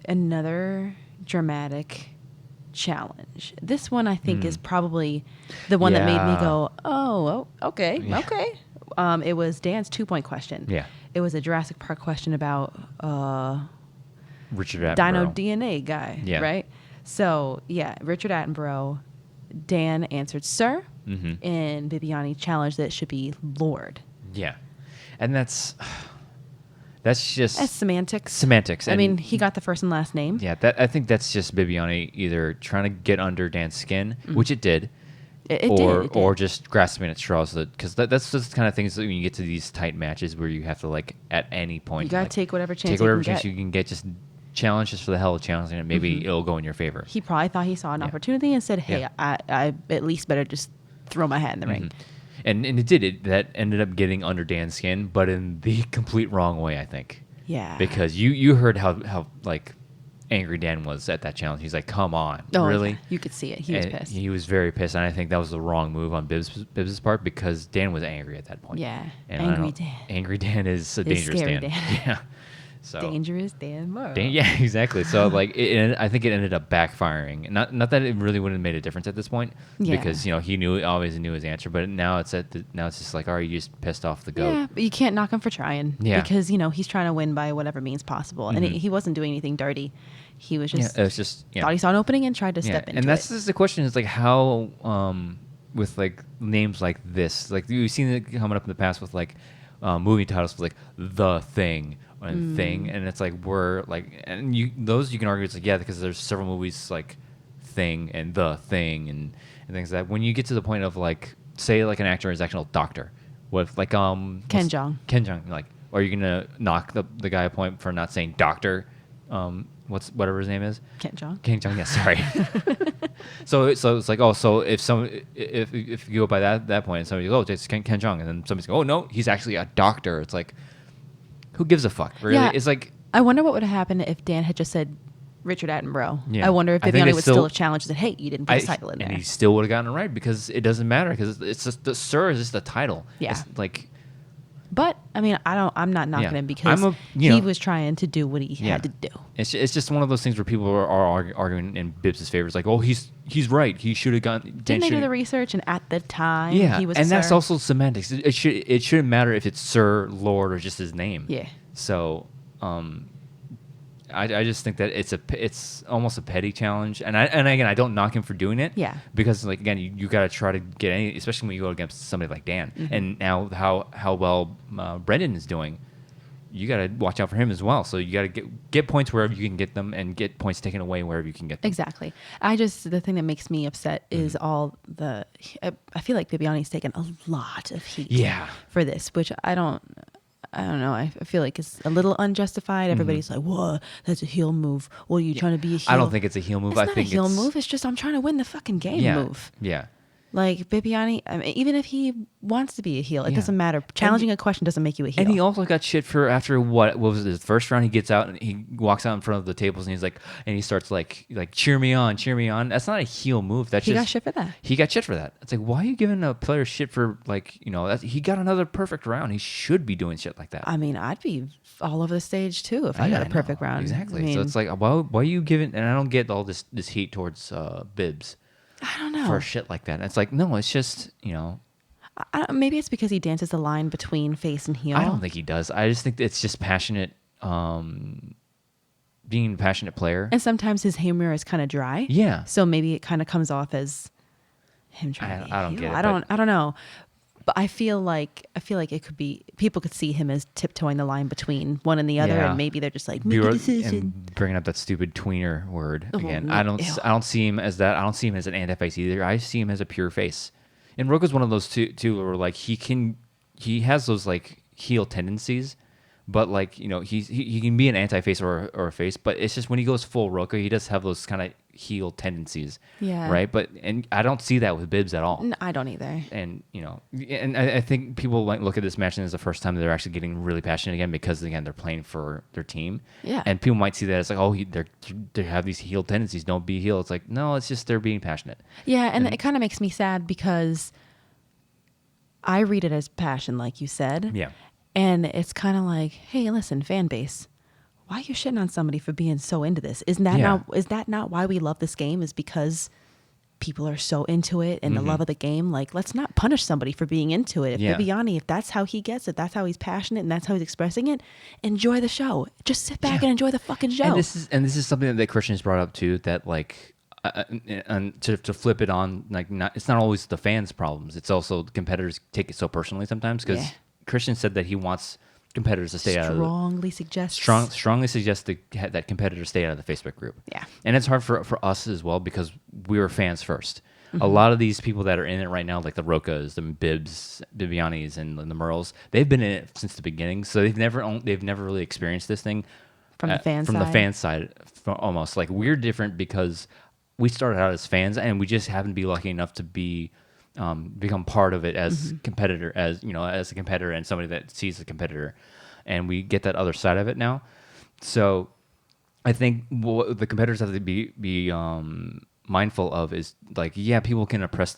another dramatic challenge. This one I think is probably the one that made me Yeah. go, oh, okay, Yeah. okay. It was Dan's 2-point question. Yeah. It was a Jurassic Park question about Richard Attenborough. Dino DNA guy, Yeah. right? So yeah, Richard Attenborough. Dan answered Sir, and Bibiani challenged that it should be Lord. Yeah. And that's just That's semantics. semantics. I And mean, he got the first and last name. yeah, I think that's just Bibiani either trying to get under Dan's skin, which it did, It did. or just grasping at straws. Because that's just the kind of things that when you get to these tight matches where you have to like at any point You gotta like, take whatever chance take whatever you can chance get. you can get. Just challenge just for the hell of challenging it. Maybe it'll go in your favor. He probably thought he saw an opportunity and said, "Hey, Yeah. I at least better just throw my hat in the ring." And it did it. That ended up getting under Dan's skin, but in the complete wrong way, I think. Yeah. Because you heard how like angry Dan was at that challenge. He's like, "Come on, Oh, really?" yeah. You could see it. He was And pissed. He was very pissed, and I think that was the wrong move on Bibbs' part because Dan was angry at that point. Yeah, And I angry don't- Dan. Angry Dan is a dangerous scary Dan. Dan. Yeah. So Dangerous Dan Morrow. yeah, exactly. So like, I think it ended up backfiring. Not that it really wouldn't have made a difference at this point, Yeah. because he always knew his answer. But now it's just like, all right, you just pissed off the goat. Yeah, but you can't knock him for trying. Yeah. Because, he's trying to win by whatever means possible. And he wasn't doing anything dirty. He was just, It was just thought he saw an opening and tried to step into it. and that's just the question, is like how with like names like this, like we've seen it coming up in the past with like movie titles with like The Thing and Thing, and it's like we're like, and you can argue it's like, yeah, because there's several movies like Thing and The Thing and things like that. When you get to the point of like, say like an actor is actual doctor, with like Ken Jeong, like, are you gonna knock the guy a point for not saying doctor? Whatever his name is, Ken Jeong. Yeah, sorry. so it's like, oh, so if you go by that point, and somebody goes, oh, it's Ken Jeong, and then somebody's go, oh no, he's actually a doctor. It's like, who gives a fuck, really? Yeah, it's like, I wonder what would have happened if Dan had just said Richard Attenborough. Yeah. I wonder if I think Bibiani it's would still- still have challenged and said, hey, you didn't put his title in there. and he still would have gotten it right, because it doesn't matter, because it's just the Sir is just a title. Yeah. It's like, But I mean, I'm not knocking Yeah. him because you know- he was trying to do what he had to do. It's just one of those things where people are arguing in Bibbs' favor. It's like, oh, he's right. He should have gone. Didn't they do the research? And at the time, Yeah, he was and a that's sir. also semantics. It shouldn't matter if it's Sir, Lord, or just his name. Yeah. So, I just think that it's almost a petty challenge, and again, I don't knock him for doing it. Yeah. Because like, again, you got to try to get any, especially when you go against somebody like Dan, and now how well Brendan is doing. You got to watch out for him as well. So you got to get points wherever you can get them, and get points taken away wherever you can get them. Exactly. The thing that makes me upset is all the. I feel like Bibiani's taken a lot of heat. Yeah. For this, which I don't know. I feel like it's a little unjustified. Everybody's like, "Whoa, that's a heel move." What are you trying to be a heel? I don't think it's a heel move. It's I not think a heel it's move. It's just I'm trying to win the fucking game yeah, move. Yeah. Like Bibiani, I mean, even if he wants to be a heel, it Yeah. doesn't matter. Challenging a question doesn't make you a heel. And he also got shit for after what was it, his first round? He gets out and he walks out in front of the tables and he's like, and he starts like cheer me on. That's not a heel move. That's He just got shit for that. He got shit for that. It's like, why are you giving a player shit for he got another perfect round. He should be doing shit like that. I mean, I'd be all over the stage too if I got a know. perfect round. Exactly. I mean, So it's like, why are you giving? And I don't get all this heat towards Bibbs I don't know. for shit like that. And it's like, no, it's just Maybe it's because he dances the line between face and heel. I don't think he does. I just think it's just passionate, being a passionate player. And sometimes his humor is kind of dry. Yeah. So maybe it kind of comes off as him trying to be a I don't heel. get it, I don't know. But I feel like it could be, people could see him as tiptoeing the line between one and the other, Yeah. and maybe they're just like, make a decision. And bringing up that stupid tweener word Oh, again. no. I Ew. don't see him as that. I don't see him as an anti-face either. I see him as a pure face. And Roka's one of those two where like he has those like heel tendencies, but like he can be an anti-face or a face, but it's just when he goes full Roka, he does have those kind of heel tendencies. Yeah. Right. But I don't see that with Bibbs at all. No, I don't either. And and I think people like look at this match and it's the first time they're actually getting really passionate again, because again they're playing for their team. Yeah. And people might see that as like, oh, they have these heel tendencies. Don't be a heel. It's like, no, it's just they're being passionate. Yeah, and it kind of makes me sad because I read it as passion, like you said. Yeah. And it's kind of like, hey, listen, fan base, why are you shitting on somebody for being so into this? Is that not why we love this game? Is because people are so into it and the love of the game? Like, let's not punish somebody for being into it. If Bibiani, if that's how he gets it, that's how he's passionate and that's how he's expressing it, enjoy the show. Just sit back and enjoy the fucking show. And this is something that Christian has brought up too. That like, and to flip it on, like, it's not always the fans' problems. It's also the competitors take it so personally sometimes, because Christian said that he wants competitors to stay out of strongly suggests that competitors stay out of the Facebook group. Yeah. And it's hard for us as well, because we were fans first. A lot of these people that are in it right now, like the Rokas, the Bibianis, and the Merles, they've been in it since the beginning, so they've never really experienced this thing from the the fan side. Almost like we're different because we started out as fans, and we just happen to be lucky enough to be become part of it as competitor, as a competitor and somebody that sees the competitor, and we get that other side of it now. So I think what the competitors have to be mindful of is like, yeah, people can oppress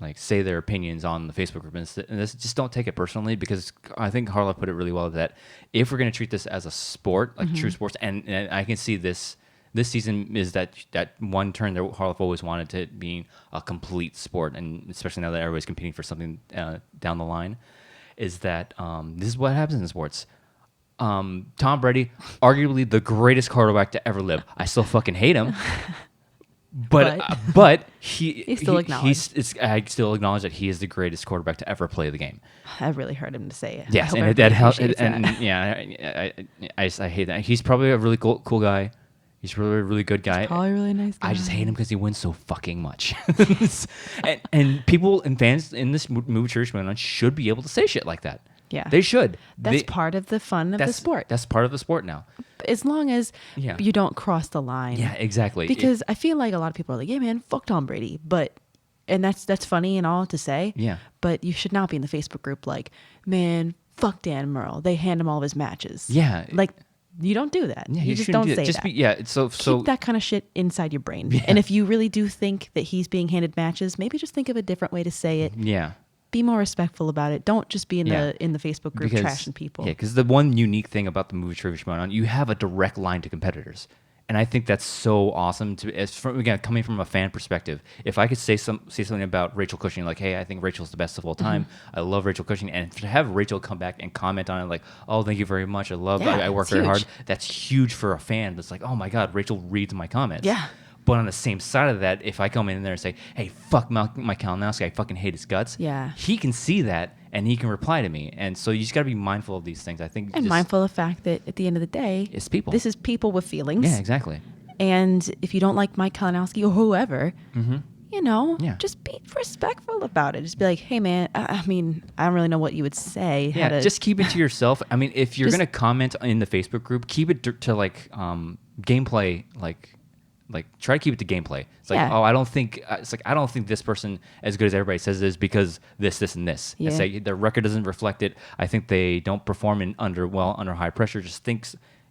like say their opinions on the Facebook group, and this just don't take it personally, because I think Harlow put it really well that if we're going to treat this as a sport, like true sports, and I can see this season is that one turn that Harlow always wanted to being a complete sport, and especially now that everybody's competing for something down the line, is that this is what happens in sports. Tom Brady, arguably the greatest quarterback to ever live. I still fucking hate him. But he still acknowledged. I still acknowledge that he is the greatest quarterback to ever play the game. I really heard him to say it. Yes, and that helps. And yeah, I hate that. He's probably a really cool guy. He's really a really good guy. He's probably a really nice guy. I just hate him because he wins so fucking much. and people and fans in this movie Schmoedown should be able to say shit like that. Yeah, they should. That's part of the fun of the sport. That's part of the sport now. As long as you don't cross the line. Yeah, exactly. Because I feel like a lot of people are like, yeah, man, fuck Tom Brady. And that's funny and all to say. Yeah. But you should not be in the Facebook group like, man, fuck Dan Murrell. They hand him all of his matches. Yeah. Like, you don't do that. Yeah, you just don't say that. So keep that kind of shit inside your brain. Yeah. And if you really do think that he's being handed matches, maybe just think of a different way to say it. Yeah. Be more respectful about it. Don't just be in the Facebook group trashing people. Yeah, because the one unique thing about the movie Trivia Schmoedown, you have a direct line to competitors, and I think that's so awesome. Coming from a fan perspective, if I could say something about Rachel Cushing, like, hey, I think Rachel's the best of all time. I love Rachel Cushing, and to have Rachel come back and comment on it, like, oh, thank you very much. I work very hard. That's huge for a fan. That's like, oh my god, Rachel reads my comments. Yeah. But on the same side of that, if I come in there and say, hey, fuck Mike Kalinowski, I fucking hate his guts, he can see that and he can reply to me. And so you just got to be mindful of these things. I think. And mindful of the fact that at the end of the day, it's people. This is people with feelings. Yeah, exactly. And if you don't like Mike Kalinowski or whoever, just be respectful about it. Just be like, hey, man, I don't really know what you would say. Yeah, just keep it to yourself. I mean, if you're going to comment in the Facebook group, keep it to like gameplay, like try to keep it to gameplay. It's like, I don't think this person as good as everybody says is because this and this. Yeah. And say their record doesn't reflect it. I think they don't perform under high pressure. Just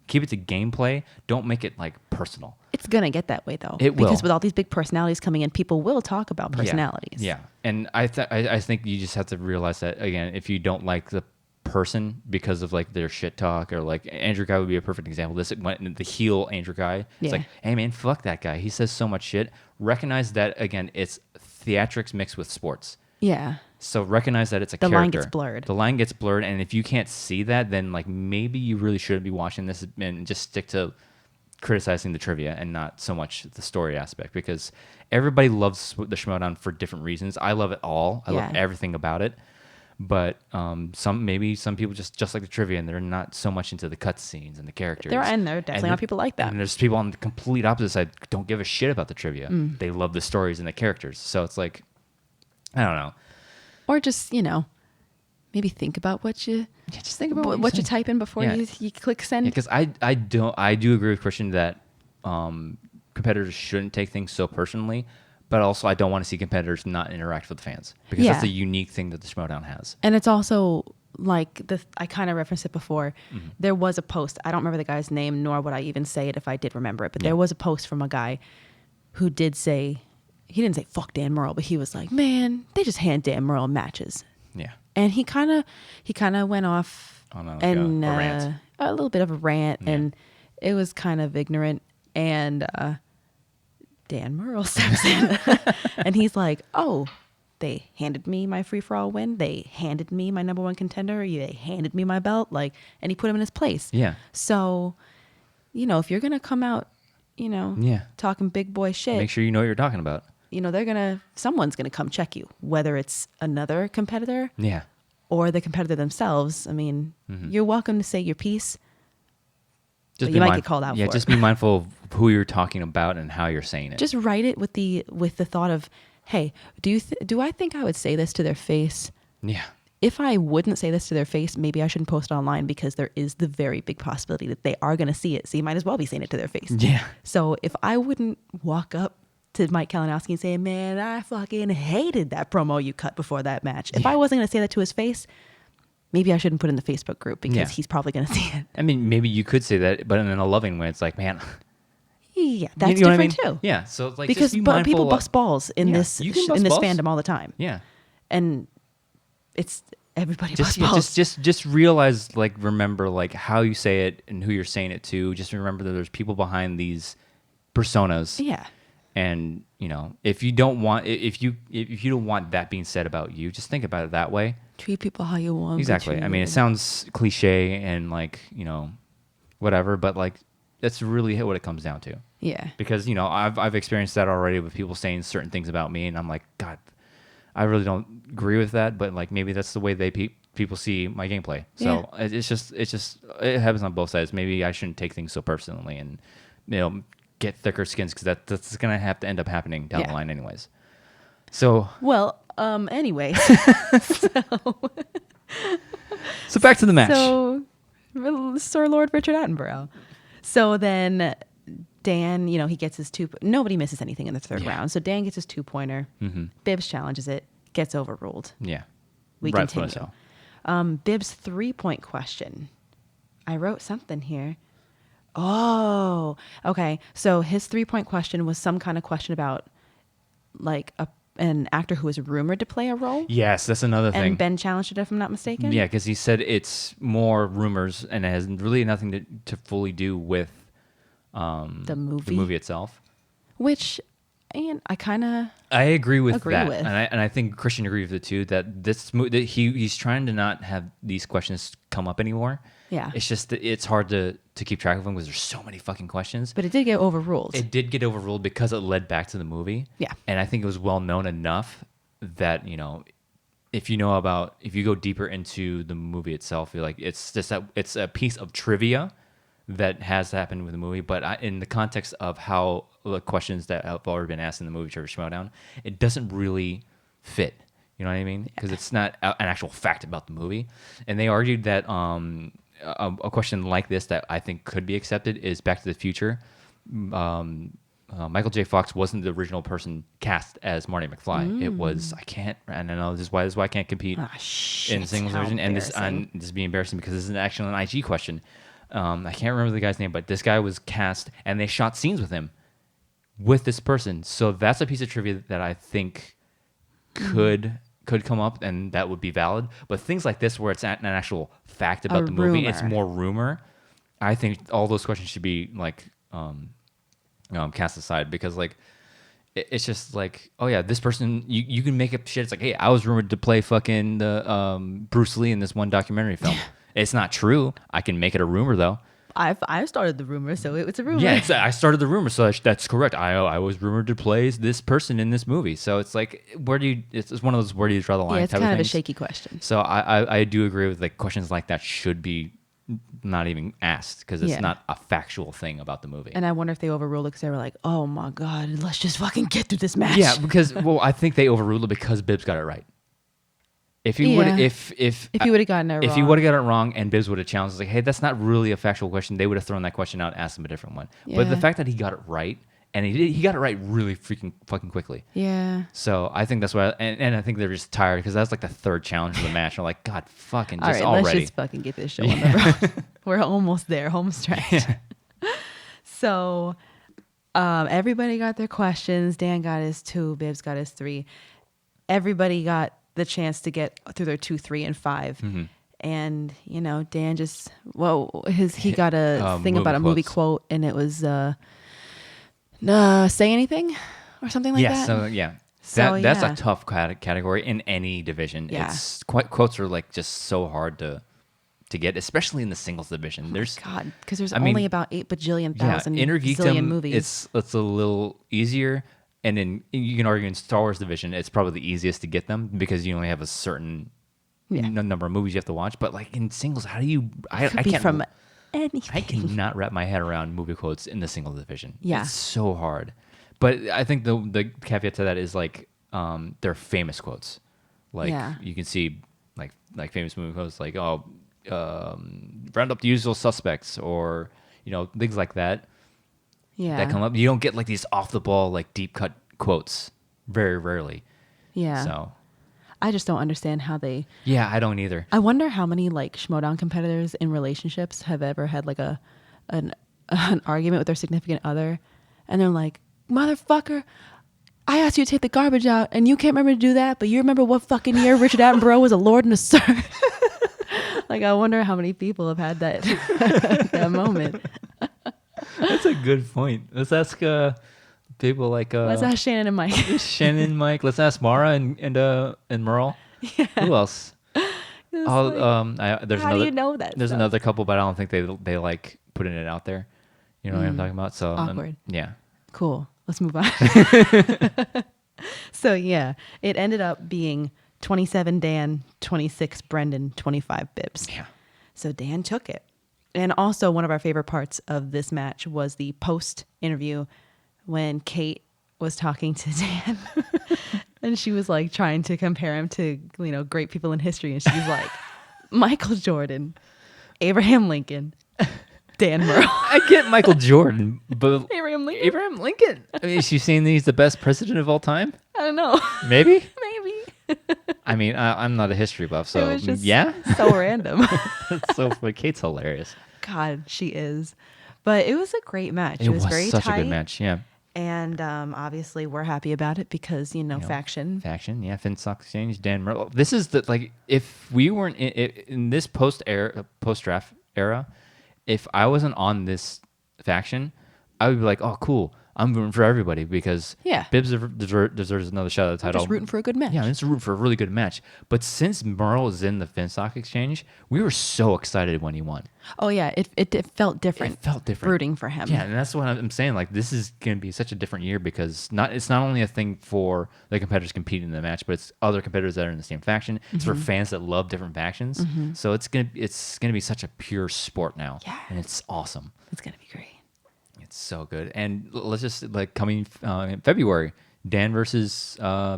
keep it to gameplay. Don't make it like personal. It's gonna get that way though. It will. Because with all these big personalities coming in, people will talk about personalities. Yeah. And I think you just have to realize that again, if you don't like the person because of like their shit talk, or like Andrew Guy would be a perfect example. This went the heel Andrew Guy. It's like, hey man, fuck that guy. He says so much shit. Recognize that again, it's theatrics mixed with sports. Yeah. So recognize that it's a character. The line gets blurred. The line gets blurred, and if you can't see that, then like maybe you really shouldn't be watching this and just stick to criticizing the trivia and not so much the story aspect, because everybody loves the Schmoedown for different reasons. I love it all. I love everything about it. But some people just like the trivia, and they're not so much into the cutscenes and the characters. There definitely are people like that. And there's people on the complete opposite side don't give a shit about the trivia. They love the stories and the characters. So it's like, I don't know. Or just maybe think about what you what you type in before you click send. Because I do agree with Christian that competitors shouldn't take things so personally. But also, I don't want to see competitors not interact with the fans, because that's a unique thing that the Schmoedown has. And it's also like I kind of referenced it before. There was a post. I don't remember the guy's name, nor would I even say it if I did remember it. But there was a post from a guy who did say, he didn't say fuck Dan Murrell, but he was like, man, they just hand Dan Murrell matches. Yeah. And he kind of went off on a rant. A little bit of a rant, and it was kind of ignorant. And Dan Murrell steps in and he's like, oh, they handed me my free-for-all win. They handed me my number one contender. They handed me my belt. Like, and he put him in his place. Yeah. So, if you're going to come out, talking big boy shit. Make sure you know what you're talking about. Someone's going to come check you, whether it's another competitor or the competitor themselves. I mean, you're welcome to say your piece. But you might get called out for it. Yeah, just be mindful of who you're talking about and how you're saying it. Just write it with the thought of, hey, do I think I would say this to their face? Yeah. If I wouldn't say this to their face, maybe I shouldn't post it online, because there is the very big possibility that they are going to see it. So you might as well be saying it to their face. Yeah. So if I wouldn't walk up to Mike Kalinowski and say, man, I fucking hated that promo you cut before that match. If I wasn't going to say that to his face, maybe I shouldn't put it in the Facebook group, because he's probably going to see it. I mean, maybe you could say that, but in a loving way. It's like, man, Yeah, that's you know what different I mean? too. Yeah, so it's like Because just be mindful people of- bust balls in Yeah, this you can bust in this balls. fandom all the time. Yeah. And it's everybody Just, busts balls. just realize, like, remember, like, how you say it and who you're saying it to. Just remember that there's people behind these personas. Yeah. And, you know, if you don't want that being said about you, just think about it that way. Treat people how you want. Exactly. I mean, it sounds cliche and, like, you know, whatever, but, like, that's really what it comes down to. Yeah. Because, you know, I've experienced that already with people saying certain things about me, and I'm like, God, I really don't agree with that, but, like, maybe that's the way people see my gameplay. So it's just it happens on both sides. Maybe I shouldn't take things so personally and, you know, get thicker skins, because that's gonna have to end up happening down the line anyways. So anyway. so back to the match. So Sir Lord Richard Attenborough. So then Dan, you know, he gets his nobody misses anything in the third round. So Dan gets his 2-pointer. Mm-hmm. Bibbs challenges it, gets overruled. Yeah. We Rightfully continue. so. Bibbs' 3-point question. I wrote something here. Oh, okay. So his 3-point question was some kind of question about, like, an actor who is rumored to play a role. Yes, that's another thing. And Ben challenged it, if I'm not mistaken. Yeah, because he said it's more rumors and it has really nothing to fully do with the movie. the movie itself. Which, and I agree with agree that, with. and I think Christian agrees with it too. That that he's trying to not have these questions come up anymore. Yeah. It's just that it's hard to keep track of them because there's so many fucking questions. But it did get overruled. It did get overruled because it led back to the movie. Yeah. And I think it was well known enough that, you know, if you go deeper into the movie itself, you're like, it's a piece of trivia that has happened with the movie. But in the context of how the questions that have already been asked in the movie Trivia Schmoedown, it doesn't really fit. You know what I mean? Because it's not an actual fact about the movie. And they argued that a question like this that I think could be accepted is Back to the Future. Michael J. Fox wasn't the original person cast as Marty McFly. It was, and I know this is why I can't compete in the singles version. And this is being embarrassing because this is actually an IG question. I can't remember the guy's name, but this guy was cast and they shot scenes with him with this person. So that's a piece of trivia that I think could come up, and that would be valid. But things like this, where it's an actual fact about the movie, it's more rumor. I think all those questions should be like cast aside, because like it's just like, oh yeah, this person, you can make up shit. It's like, hey, I was rumored to play fucking the Bruce Lee in this one documentary film. It's not true. I can make it a rumor though. I started the rumor, so it's a rumor. Yeah, I started the rumor, so that's correct. I was rumored to play this person in this movie. So it's like, it's one of those, where do you draw the line? Yeah, it's type kind of of a things. shaky question. So I do agree with, like, questions like that should be not even asked, because it's not a factual thing about the movie. And I wonder if they overruled it because they were like, oh my God, let's just fucking get through this match. Yeah, because, well, I think they overruled it because Bibbs got it right. If he would, if he would have gotten it wrong, if he would have got it wrong and Bibbs would have challenged, like, hey, that's not really a factual question, they would have thrown that question out and asked him a different one. But the fact that he got it right, and he got it right really fucking quickly. Yeah. So I think that's why, and I think they're just tired, because that's like the third challenge of the match. They're like, God, fucking just all right, already. let's just fucking get this show on the road. We're almost there, home stretch. Yeah. So everybody got their questions. Dan got his 2. Bibbs got his 3. Everybody got the chance to get through their 2, 3, and 5. Mm-hmm. And, you know, Dan just, he got a thing about a movie quote, and it was, say anything or something like that. That's a tough category in any division. Yeah. It's quotes are like just so hard to get, especially in the singles division. God, because there's only about 8 bajillion thousand zillion movies. It's a little easier. And then you can argue in Star Wars division, it's probably the easiest to get them because you only have a certain number of movies you have to watch. But like in singles, how do you? I can't from anything. I cannot wrap my head around movie quotes in the single division. Yeah, it's so hard. But I think the caveat to that is like they're famous quotes. Like you can see like famous movie quotes like round up the usual suspects, or things like that. Yeah, that come up. You don't get like these off the ball, like deep cut quotes very rarely. Yeah. So I just don't understand how they. Yeah, I don't either. I wonder how many like Schmoedown competitors in relationships have ever had like an argument with their significant other, And they're like, motherfucker, I asked you to take the garbage out and you can't remember to do that, but you remember what fucking year Richard Attenborough was a lord and a sir? Like, I wonder how many people have had that that moment. That's a good point. Let's ask people like Let's ask Shannon and Mike. Shannon, Mike. Let's ask Mara and Merle. Yeah. Who else? It's Oh, like, there's how another. do you know that There's stuff? another couple, but I don't think they like putting it out there. You know what I'm talking about? So Awkward. yeah. Cool. Let's move on. So yeah, it ended up being 27 Dan, 26 Brendan, 25 Bibbs. Yeah. So Dan took it. And also one of our favorite parts of this match was the post interview when Kate was talking to Dan and she was like trying to compare him to, you know, great people in history. And she's like, Michael Jordan, Abraham Lincoln, Dan Merle. I get Michael Jordan, but Abraham Lincoln? Abraham Lincoln. I mean, is she saying that he's the best president of all time? I don't know. Maybe. Maybe. I mean, I'm not a history buff, so It was just yeah. so random. So, but Kate's hilarious. God, she is. But it was a great match. It was very such tight. a good match. Yeah. And obviously, we're happy about it because, you know, faction. Faction, yeah. Finn Stock Exchange, Dan Merle. This is the, like, if we weren't in this post-draft era, if I wasn't on this faction, I would be like, oh, cool. I'm rooting for everybody because Bibbs deserves another shot at the title. Just rooting for a good match. Yeah, I'm just rooting for a really good match. But since Merle is in the Finstock Exchange, we were so excited when he won. Oh, yeah. It felt different. It felt different. Rooting for him. Yeah, and that's what I'm saying. Like, this is going to be such a different year because it's not only a thing for the competitors competing in the match, but it's other competitors that are in the same faction. It's for fans that love different factions. So it's gonna be such a pure sport now. Yeah. And it's awesome. It's going to be great. It's so good. And let's just, like, coming in February, Dan versus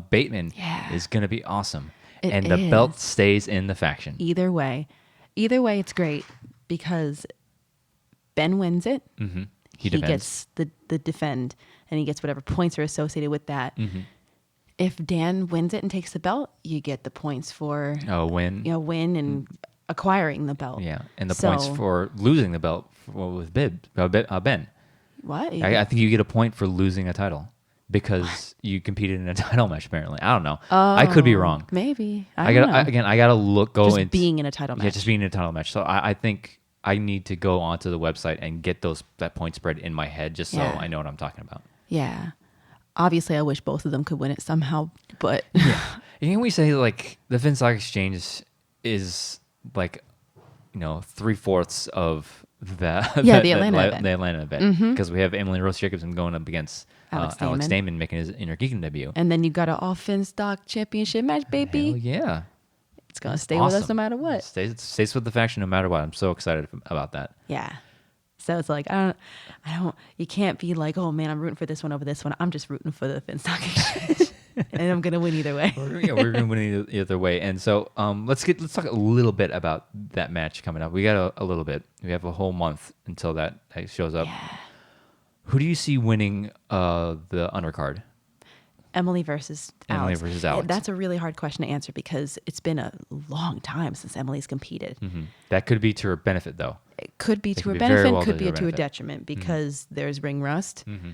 Bateman is going to be awesome. And the belt stays in the faction. Either way, it's great because Ben wins it. Mm-hmm. He gets the defend, and he gets whatever points are associated with that. Mm-hmm. If Dan wins it and takes the belt, you get the points for win. Win and acquiring the belt. Yeah, and the points for losing the belt with Ben. What? I think you get a point for losing a title because you competed in a title match. Apparently, I don't know. I could be wrong. Maybe. I gotta go being in a title match. Yeah, just being in a title match. So I think I need to go onto the website and get that point spread in my head just so I know what I'm talking about. Yeah. Obviously, I wish both of them could win it somehow, but yeah. Can we say, like, the Finstock Exchange is, like, 3/4 of the Atlanta event because we have Emily Rose Jacobson going up against Alex Damon making his Inner Geekdom debut. And then you got an all Finstock championship match, baby. Hell yeah. It's going to stay with us no matter what. Stays with the faction no matter what. I'm so excited about that. Yeah. So it's like, I don't, you can't be like, oh man, I'm rooting for this one over this one. I'm just rooting for the Finstock Exchange. And I'm going to win either way. We're going to win either way. And so let's talk a little bit about that match coming up. We got a little bit. We have a whole month until that shows up. Yeah. Who do you see winning the undercard? Emily versus Alex. That's a really hard question to answer because it's been a long time since Emily's competed. Mm-hmm. That could be to her benefit, though. It could be to her benefit, could be to her detriment because there's ring rust. Mm-hmm.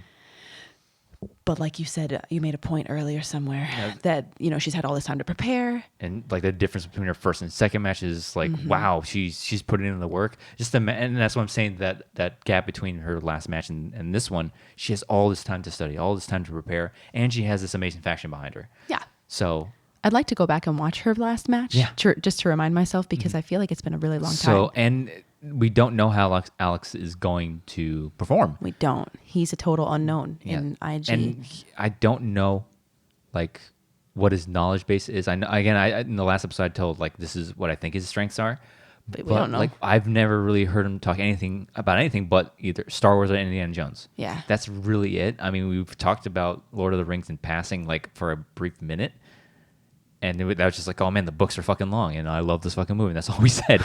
But like you said, you made a point earlier somewhere that, she's had all this time to prepare. And like the difference between her first and second match is like, wow, she's putting in the work. And that's what I'm saying, that gap between her last match and this one, she has all this time to study, all this time to prepare, and she has this amazing faction behind her. Yeah. So I'd like to go back and watch her last match just to remind myself because I feel like it's been a really long time. And we don't know how Alex is going to perform. We don't. He's a total unknown in IG. And I don't know, like, what his knowledge base is. I know, again, in the last episode I told, like, this is what I think his strengths are. But we don't know. Like, I've never really heard him talk about anything but either Star Wars or Indiana Jones. Yeah. That's really it. I mean, we've talked about Lord of the Rings in passing, like, for a brief minute. And that was just like, oh man, the books are fucking long, and I love this fucking movie. And that's all we said.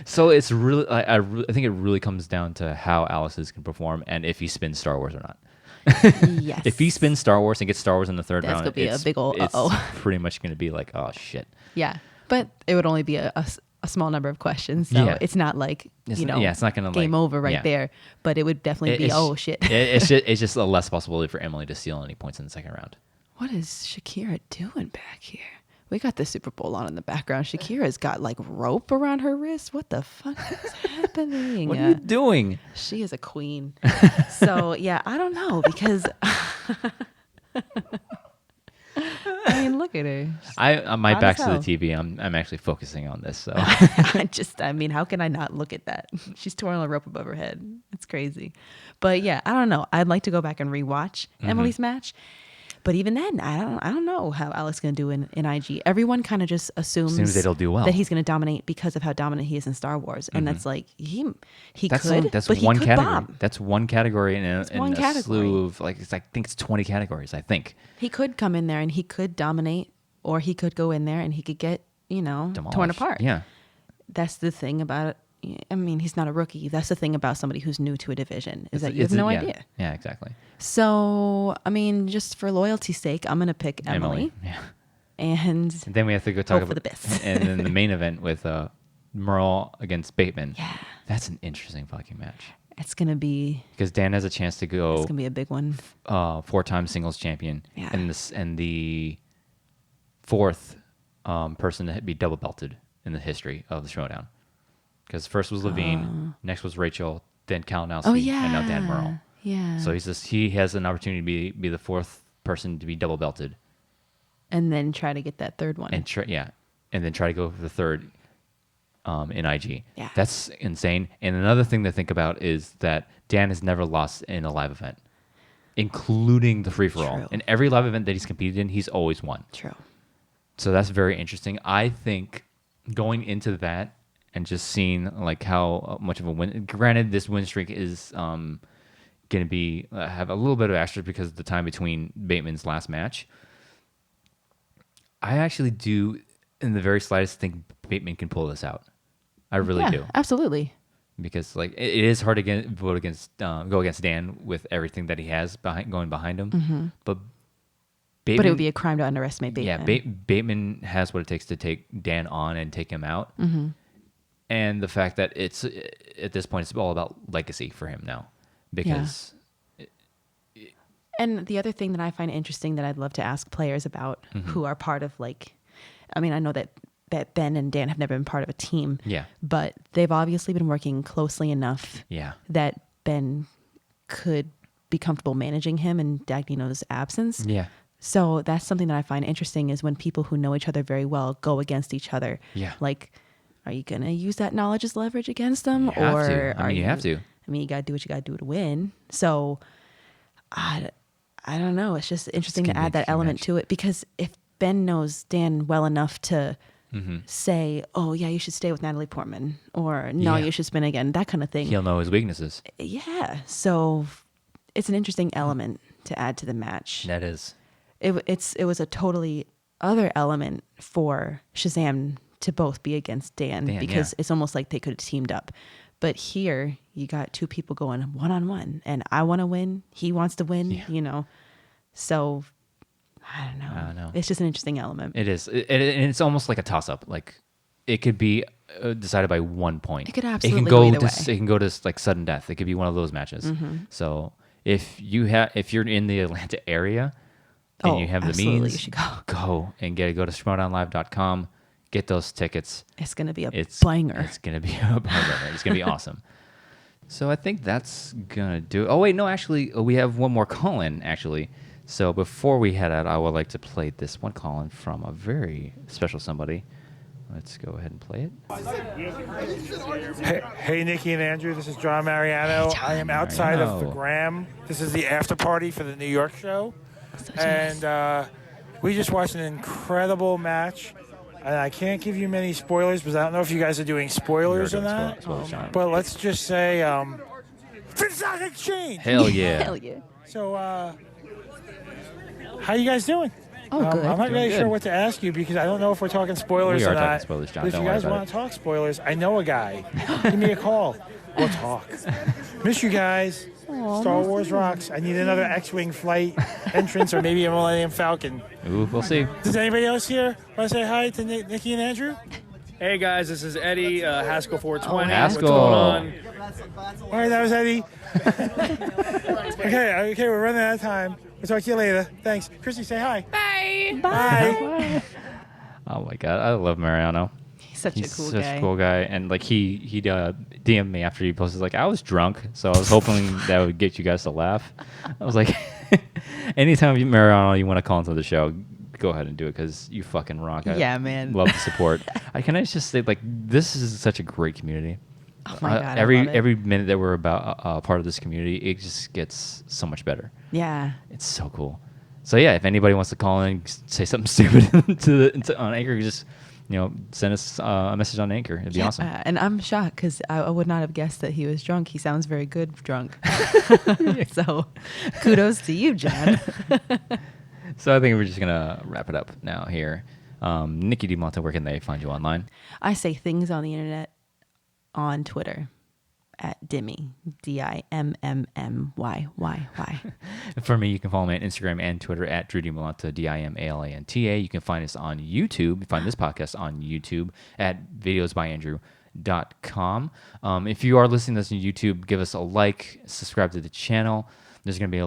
So it's really, I think it really comes down to how Alex can perform, and if he spins Star Wars or not. Yes. If he spins Star Wars and gets Star Wars in the third round, it's gonna be a big old uh-oh. It's pretty much going to be like, oh shit. Yeah, but it would only be a a small number of questions. So it's not like, it's not going to game over right there. But it would definitely be, shit. It's just a less possibility for Emily to steal any points in the second round. What is Shakira doing back here? We got the Super Bowl on in the background. Shakira's got like rope around her wrist. What the fuck is happening? What are you doing? She is a queen. So yeah, I don't know because I mean, look at her. My back's to the TV. I'm actually focusing on this. So I mean, how can I not look at that? She's twirling a rope above her head. It's crazy. But yeah, I don't know. I'd like to go back and rewatch Emily's match. But even then, I don't know how Alex going to do in IG. Everyone kind of just assumes that he'll do well, that he's going to dominate because of how dominant he is in Star Wars, and that's like he that's could. That's but one he could category. bomb. That's one category in a category. slew of I think it's 20 categories. I think he could come in there and he could dominate, or he could go in there and he could get demolished. torn apart. Yeah, that's the thing about it. I mean, he's not a rookie. That's the thing about somebody who's new to a division is that you have no idea. Yeah, exactly. So, I mean, just for loyalty's sake, I'm going to pick Emily. Yeah. And then we have to go talk about the best. And then the main event with Merle against Bateman. Yeah. That's an interesting fucking match. It's going to be... Because Dan has a chance to go... It's going to be a big one. 4-time singles champion. Yeah. And the fourth person to be double belted in the history of the Schmoedown. Because first was Levine, next was Rachel, then Kalinowski, and now Dan Merle. Yeah. So he has an opportunity to be the fourth person to be double belted. And then try to get that third one. And then try to go for the third in IG. Yeah. That's insane. And another thing to think about is that Dan has never lost in a live event, including the free-for-all. True. In every live event that he's competed in, he's always won. True. So that's very interesting. I think going into that and just seeing like how much of a win. Granted, this win streak is going to be have a little bit of asterisk because of the time between Bateman's last match. I actually do, in the very slightest, think Bateman can pull this out. I really do. Absolutely. Because like it is hard to go against Dan with everything that he has going behind him. Mm-hmm. But it would be a crime to underestimate Bateman. Yeah, Bateman has what it takes to take Dan on and take him out. Mm-hmm. And the fact that it's at this point it's all about legacy for him now, because. Yeah. And the other thing that I find interesting that I'd love to ask players about who are part of I mean, I know that Ben and Dan have never been part of a team. Yeah. But they've obviously been working closely enough. Yeah. That Ben could be comfortable managing him in Dagnino's absence. Yeah. So that's something that I find interesting is when people who know each other very well go against each other. Yeah. Like, are you going to use that knowledge as leverage against them? You have to. I mean, you have to. I mean, you got to do what you got to do to win. So I don't know. It's just interesting to add that element to it, because if Ben knows Dan well enough to say, oh, yeah, you should stay with Natalie Portman, or no, you should spin again, that kind of thing. He'll know his weaknesses. Yeah. So it's an interesting element to add to the match. That is. It was a totally other element for Shazam to both be against Dan because it's almost like they could have teamed up. But here you got two people going one-on-one, and I want to win. He wants to win, So I don't know. It's just an interesting element. It is. And it's almost like a toss-up. Like it could be decided by 1 point. It could absolutely go either way. It can go to like sudden death. It could be one of those matches. Mm-hmm. So if you're in the Atlanta area and you have the means, you should go and go to schmoedownlive.com. Get those tickets. It's going to be a banger. It's going to be a banger. It's going to be awesome. So I think that's going to do it. Oh, wait, no, actually, we have one more call-in, actually. So before we head out, I would like to play this one call-in from a very special somebody. Let's go ahead and play it. Hey, Nicki and Andrew, this is John Mariano. I am outside of the Graham. This is the after party for the New York show. And we just watched an incredible match. And I can't give you many spoilers because I don't know if you guys are doing spoilers or not. But let's just say, Stock Exchange. Hell yeah. Hell yeah. So, how you guys doing? Oh, good. I'm not really sure what to ask you because I don't know if we're talking spoilers or not. We are talking spoilers, John. But if you guys want to talk spoilers, I know a guy. Give me a call. We'll talk. Miss you guys. Aww, Star Wars rocks. I need another X-Wing flight entrance or maybe a Millennium Falcon. Ooh, we'll see. Does anybody else here want to say hi to Nicki and Andrew? Hey guys, this is Eddie, Haskell 420. Haskell. What's going on? All right, that was Eddie. okay, we're running out of time. We'll talk to you later. Thanks. Chrissy, say hi. Bye. Bye. Oh my god, I love Mariano. He's such a cool such guy. a cool guy, and like he DM'd me after he posted like I was drunk, so I was hoping that would get you guys to laugh. I was like, anytime Mariano you want to call into the show, go ahead and do it because you fucking rock. Yeah, man. Love the support. Can I just say like this is such a great community. Oh my God, I every love it. every minute that we're about part of this community, it just gets so much better. Yeah. It's so cool. So yeah, if anybody wants to call in, say something stupid on Anchor, you just send us a message on Anchor. It'd be awesome. And I'm shocked because I would not have guessed that he was drunk. He sounds very good drunk. So kudos to you, John. So I think we're just gonna wrap it up now here. Nicki Dimalanta, where can they find you online? I say things on the internet on Twitter at Dimmy, DIMMMYYY. For me, you can follow me on Instagram and Twitter at Drew Dimalanta, DIMALANTA. You can find us on YouTube. You find this podcast on YouTube at videosbyandrew.com. If you are listening to this on YouTube, give us a like, subscribe to the channel. There's gonna be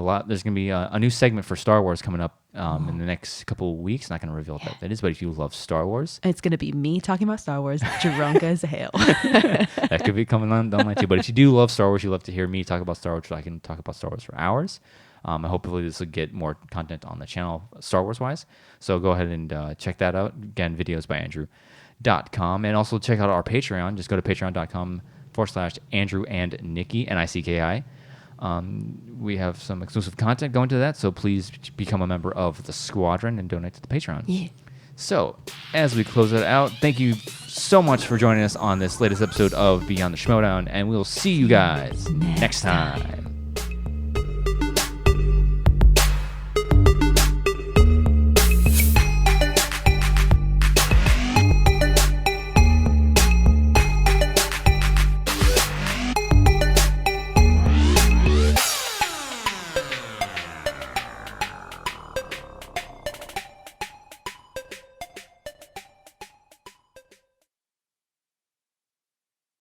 a new segment for Star Wars coming up in the next couple of weeks. Not gonna reveal what that is, but if you love Star Wars, It's going to be me talking about Star Wars, drunk as hell. that could be coming on down the line too. But if you do love Star Wars, you love to hear me talk about Star Wars, I can talk about Star Wars for hours. Hopefully this will get more content on the channel Star Wars wise. So go ahead and check that out. Again, videosbyandrew.com. And also check out our Patreon. Just go to patreon.com/Andrew and Nicki, NICKI. We have some exclusive content going to that, so please become a member of the squadron and donate to the Patreon. Yeah. So, as we close it out, thank you so much for joining us on this latest episode of Beyond the Schmoedown, and we'll see you guys next time.